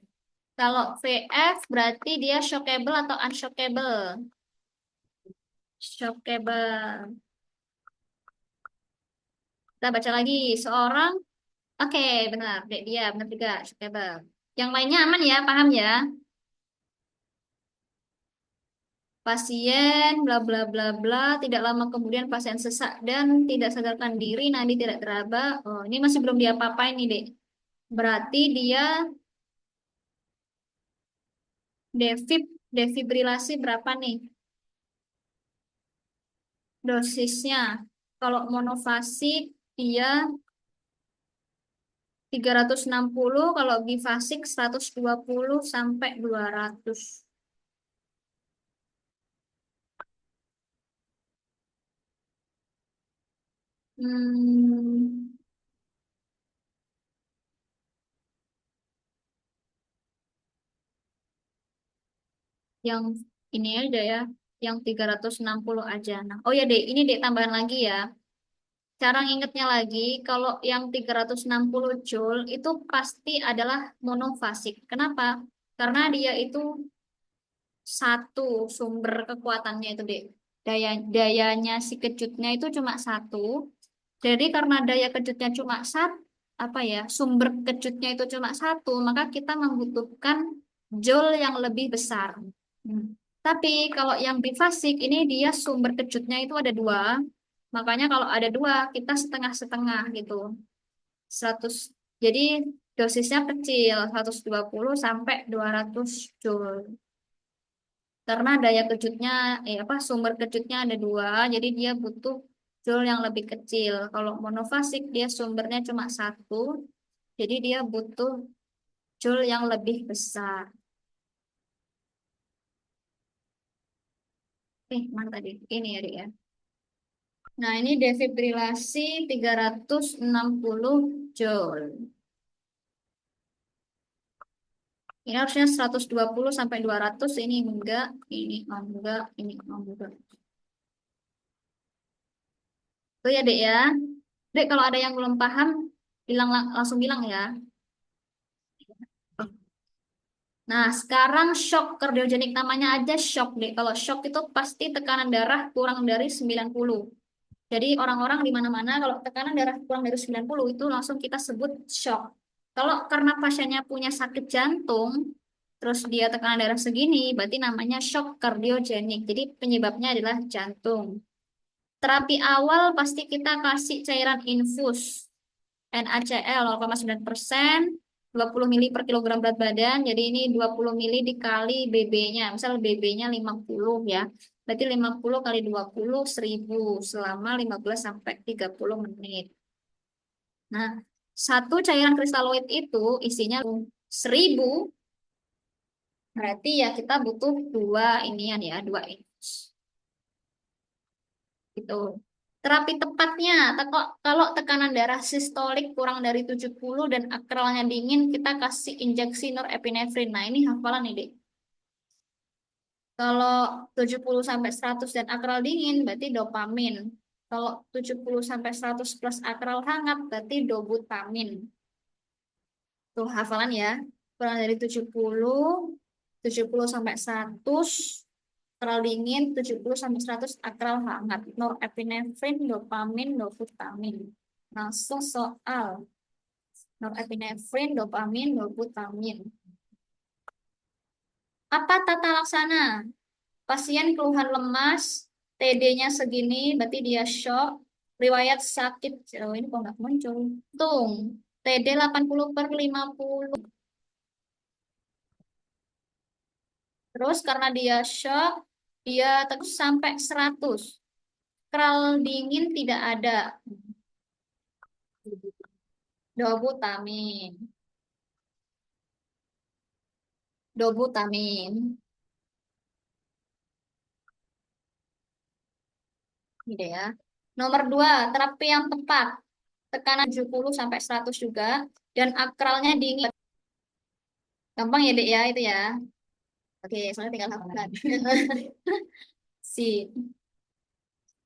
Kalau VF berarti dia shockable atau unshockable? Shockable. Kita baca lagi. Seorang, oke, benar. Dek, dia benar juga shockable. Yang lainnya aman ya, paham ya? Pasien, bla bla bla bla. Tidak lama kemudian pasien sesak dan tidak sadarkan diri, nadi tidak teraba. Oh, ini masih belum diapa-apain nih, Dek. Berarti dia defibrilasi berapa nih? Dosisnya. Kalau monofasik dia 360, kalau bifasik 120 sampai 200. Hmm, yang ini aja ya, yang 360 aja. Nah, oh ya dek, ini dek tambahan lagi ya. Cara ngingetnya lagi, kalau yang 360 Joule itu pasti adalah monofasik. Kenapa? Karena dia itu satu sumber kekuatannya itu, Dek. Dayanya si kejutnya itu cuma satu. Jadi karena daya kejutnya cuma satu, apa ya, sumber kejutnya itu cuma satu, maka kita membutuhkan Joule yang lebih besar. Hmm. Tapi kalau yang bifasik ini dia sumber kejutnya itu ada dua. Makanya kalau ada dua, kita setengah-setengah gitu. 100. Jadi dosisnya kecil, 120 sampai 200 Joule. Karena daya kejutnya, apa, sumber kejutnya ada dua, jadi dia butuh Joule yang lebih kecil. Kalau monofasik dia sumbernya cuma satu, jadi dia butuh Joule yang lebih besar. Mana tadi? Ini ya, Dek, ya. Nah, ini defibrilasi 360 Joule. Ini harusnya 120 sampai 200, ini enggak, ini enggak, ini enggak. Itu ya, Dek, ya. Dek, kalau ada yang belum paham, langsung bilang ya. Nah, sekarang shock kardiogenik namanya aja shock deh. Kalau shock itu pasti tekanan darah kurang dari 90. Jadi orang-orang di mana-mana kalau tekanan darah kurang dari 90 itu langsung kita sebut shock. Kalau karena pasiennya punya sakit jantung, terus dia tekanan darah segini, berarti namanya shock kardiogenik. Jadi penyebabnya adalah jantung. Terapi awal pasti kita kasih cairan infus. NaCl 0,9%, 20 mili per kilogram berat badan. Jadi ini 20 mili dikali BB-nya. Misal BB-nya 50 ya. Berarti 50 kali 20, 1000 selama 15 sampai 30 menit. Nah, satu cairan kristaloid itu isinya 1000, berarti ya kita butuh dua inian ya, dua infus. Gitu. Terapi tepatnya, kalau tekanan darah sistolik kurang dari 70 dan akralnya dingin, kita kasih injeksi norepinefrin. Nah, ini hafalan nih, Dek. Kalau 70 sampai 100 dan akral dingin, berarti dopamin. Kalau 70 sampai 100 plus akral hangat, berarti dobutamin. Tuh, hafalan ya. Kurang dari 70 sampai 100, akral dingin, 70 sampai 100 akral hangat. Norepinefrin, dopamin, dobutamin. Langsung soal norepinefrin, dopamin, dobutamin. Apa tata laksana? Pasien keluhan lemas, TD-nya segini, berarti dia shock. Riwayat sakit, oh ini kok nggak muncul. Tung, TD 80/50. Terus karena dia shock, dia terus sampai 100. Kral dingin tidak ada. Dobutamin. Dobutamin. Gitu ya. Nomor dua, terapi yang tepat. Tekanan 70 sampai 100 juga. Dan akralnya dingin. Gampang ya, Dek, ya, itu ya. Oke, soalnya tinggal hafalkan. Si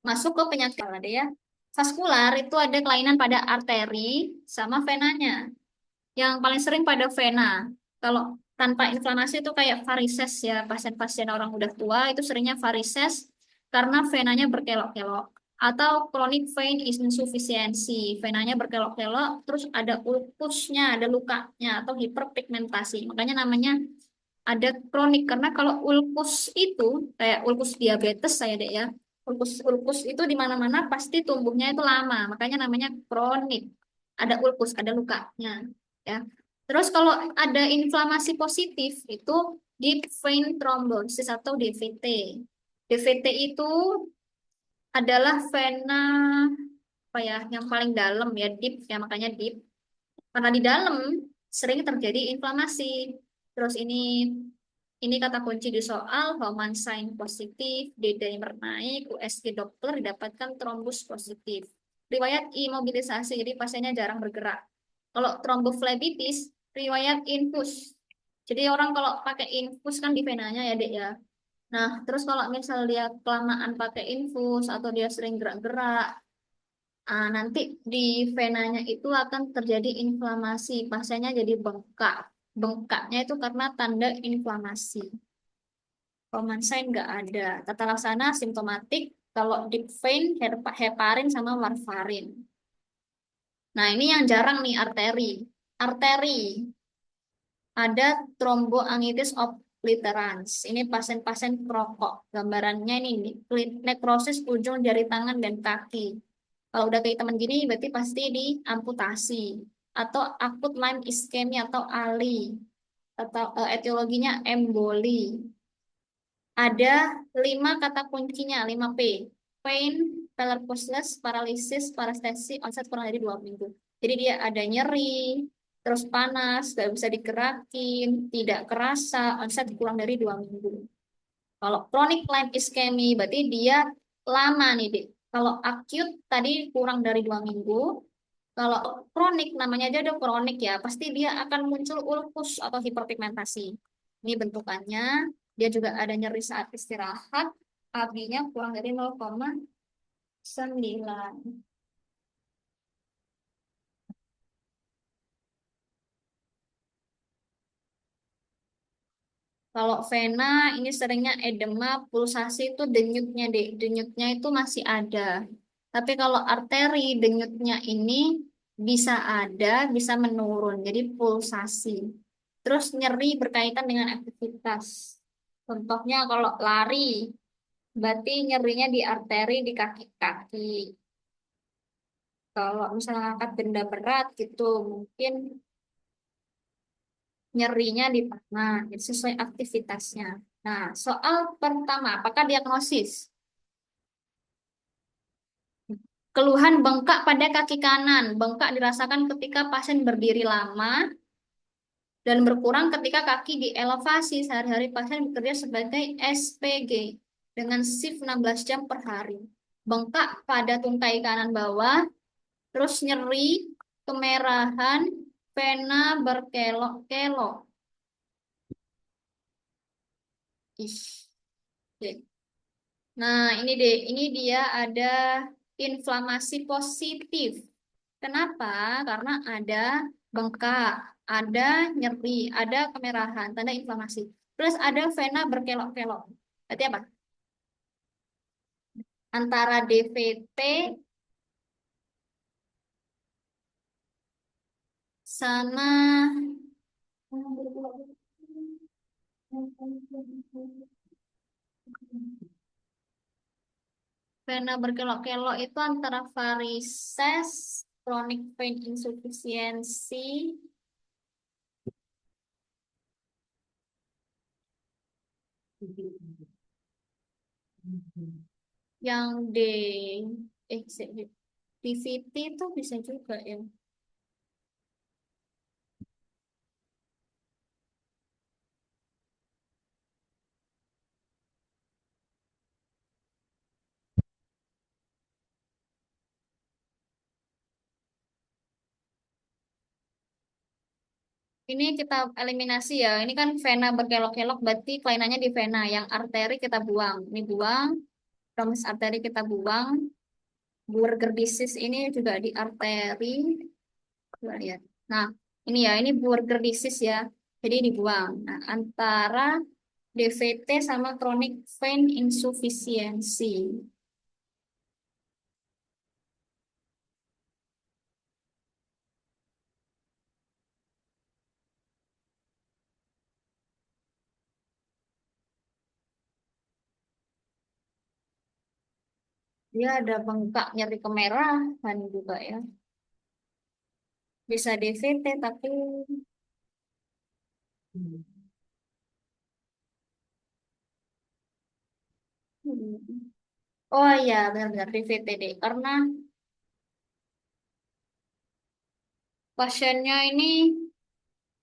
masuk ke penyakit ada ya. Vaskular itu ada kelainan pada arteri sama venanya. Yang paling sering pada vena. Kalau tanpa inflamasi itu kayak varises ya, pasien-pasien orang udah tua itu seringnya varises karena venanya berkelok-kelok. Atau chronic vein insufficiency, venanya berkelok-kelok, terus ada ulkusnya, ada lukanya, atau hiperpigmentasi. Makanya namanya ada kronik, karena kalau ulkus itu kayak ulkus diabetes saya deh ya, ulkus itu di mana-mana pasti tumbuhnya itu lama, makanya namanya kronik. Ada ulkus, ada lukanya ya. Terus kalau ada inflamasi positif itu deep vein thrombosis atau DVT. DVT itu adalah vena apa ya, yang paling dalam ya, deep ya, makanya deep. Karena di dalam sering terjadi inflamasi. Terus ini kata kunci di soal, Homan sign positif, D-dimer naik, USG Doppler didapatkan trombus positif. Riwayat imobilisasi, jadi pasiennya jarang bergerak. Kalau tromboflebitis, riwayat infus. Jadi orang kalau pakai infus kan di venanya ya, Dek ya. Nah, terus kalau misal dia kelamaan pakai infus atau dia sering gerak-gerak, nanti di venanya itu akan terjadi inflamasi. Pasiennya jadi bengkak. Bengkaknya itu karena tanda inflamasi. Common sign nggak ada. Tata laksana simptomatik kalau deep vein, heparin sama warfarin. Nah, ini yang jarang nih arteri. Arteri ada thromboangitis obliterans. Ini pasien-pasien perokok. Gambarannya ini nih, nekrosis ujung jari tangan dan kaki. Kalau udah kayak teman gini, berarti pasti diamputasi. Atau akut line ischemia atau ALI. Atau etiologinya emboli. Ada 5 kata kuncinya, 5 P. Pain, Pelorposis, paralisis, parestesi, onset kurang dari 2 minggu. Jadi dia ada nyeri, terus panas, gak bisa digerakin, tidak kerasa, onset kurang dari 2 minggu. Kalau chronic line ischemia, berarti dia lama nih, Dek. Kalau acute tadi kurang dari 2 minggu. Kalau kronik, namanya aja udah kronik ya, pasti dia akan muncul ulkus atau hiperpigmentasi. Ini bentukannya, dia juga ada nyeri saat istirahat, AB-nya kurang dari 0,9. Kalau vena ini seringnya edema, pulsasi itu denyutnya deh, denyutnya itu masih ada. Tapi kalau arteri denyutnya ini bisa ada, bisa menurun, jadi pulsasi. Terus nyeri berkaitan dengan aktivitas. Contohnya kalau lari, berarti nyerinya di arteri di kaki-kaki. Kalau misalnya angkat benda berat gitu, mungkin nyerinya di tangan, jadi sesuai aktivitasnya. Nah, soal pertama, apakah diagnosis? Keluhan bengkak pada kaki kanan. Bengkak dirasakan ketika pasien berdiri lama dan berkurang ketika kaki dielevasi. Sehari-hari pasien bekerja sebagai SPG dengan shift 16 jam per hari. Bengkak pada tungkai kanan bawah, terus nyeri, kemerahan, pena berkelok-kelok. Ih, oke. Nah, ini deh, ini dia ada inflamasi positif. Kenapa? Karena ada bengkak, ada nyeri, ada kemerahan, tanda inflamasi. Terus ada vena berkelok-kelok. Berarti apa? Antara DVT sama vena berkelok-kelok itu antara varises, chronic vein insufficiency, yang DVT itu bisa juga ya. Ini kita eliminasi ya. Ini kan vena berkelok-kelok, berarti kelainannya di vena. Yang arteri kita buang. Ini buang. Rambus arteri kita buang. Buerger disease ini juga di arteri. Coba lihat. Nah, ini ya. Ini Buerger disease ya. Jadi dibuang. Nah, antara DVT sama chronic vein insufficiency. Dia ada bengkak nyeri kemerahan juga ya. Bisa DVT tapi hmm. Oh iya, benar-benar DVT deh. Karena Pasiennya ini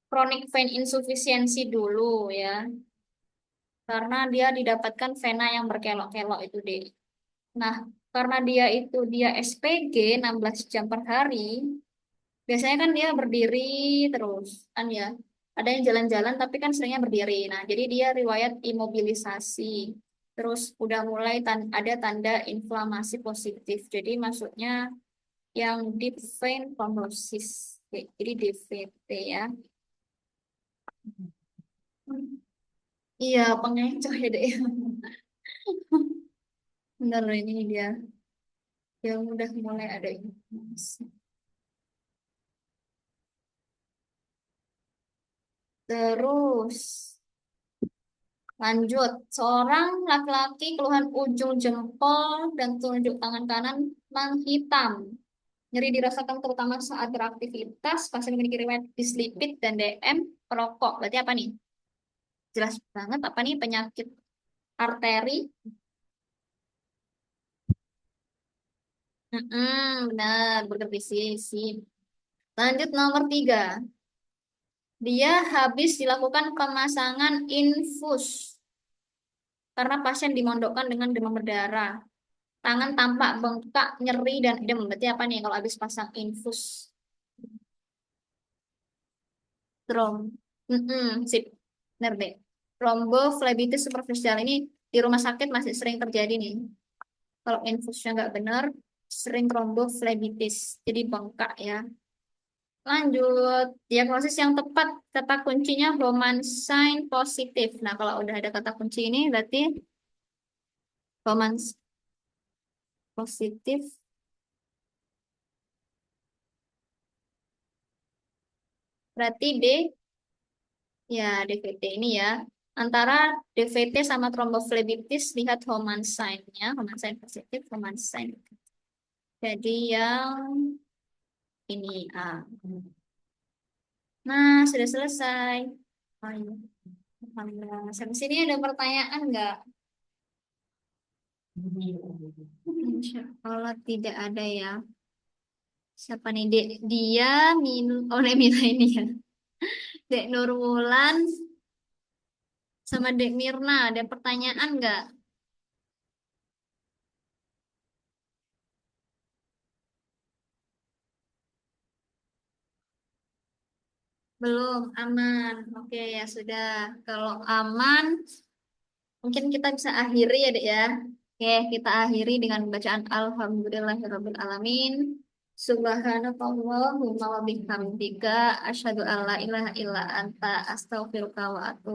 chronic vein insufficiency dulu ya, karena dia didapatkan vena yang berkelok-kelok itu deh. Nah, karena dia SPG 16 jam per hari, biasanya kan dia berdiri terus kan ya. Ada yang jalan-jalan tapi kan seringnya berdiri. Nah, jadi dia riwayat imobilisasi. Terus udah mulai ada tanda inflamasi positif. Jadi maksudnya yang deep vein thrombosis. Oke, jadi DVT ya. Iya, pengecoh ya deh. Bener ini dia. Yang udah mulai ada inflamasi. Terus lanjut, seorang laki-laki keluhan ujung jempol dan telunjuk tangan kanan menghitam. Nyeri dirasakan terutama saat beraktivitas, pasien memiliki riwayat dislipid dan DM, perokok. Berarti apa nih? Jelas banget apa nih penyakit arteri? Benar, burger disease. Lanjut nomor 3. Dia habis dilakukan pemasangan infus karena pasien dimondokkan dengan demam berdarah. Tangan tampak bengkak, nyeri, dan edem. Berarti apa nih kalau habis pasang infus? Trom. Sip. Benar deh. Tromboflebitis superficial ini di rumah sakit masih sering terjadi nih. Kalau infusnya nggak benar, sering tromboflebitis. Jadi bengkak ya. Lanjut. Diagnosis yang tepat. Kata kuncinya Bowman sign positif. Nah, kalau udah ada kata kunci ini, berarti Bowman positif. Berarti D. Ya, DVT ini ya. Antara DVT sama tromboflebitis, lihat Homan sign-nya. Homan sign positif, Homan sign. Jadi yang ini A. Nah, sudah selesai. Oh, iya. Alhamdulillah. Sampai sini ada pertanyaan nggak? Insya Allah tidak ada ya. Siapa nih? Dek, dia minum. Oh, Dek Mila ini ya. Dek Nurwulan sama Dek Mirna. Ada pertanyaan nggak? Belum aman. Oke, ya sudah. Kalau aman, mungkin kita bisa akhiri ya, Dek ya. Oke, kita akhiri dengan bacaan Alhamdulillahirabbil alamin. Subhanakallahumma wa bihamdika asyhadu an la ilaha illa anta astaghfiruka wa atubu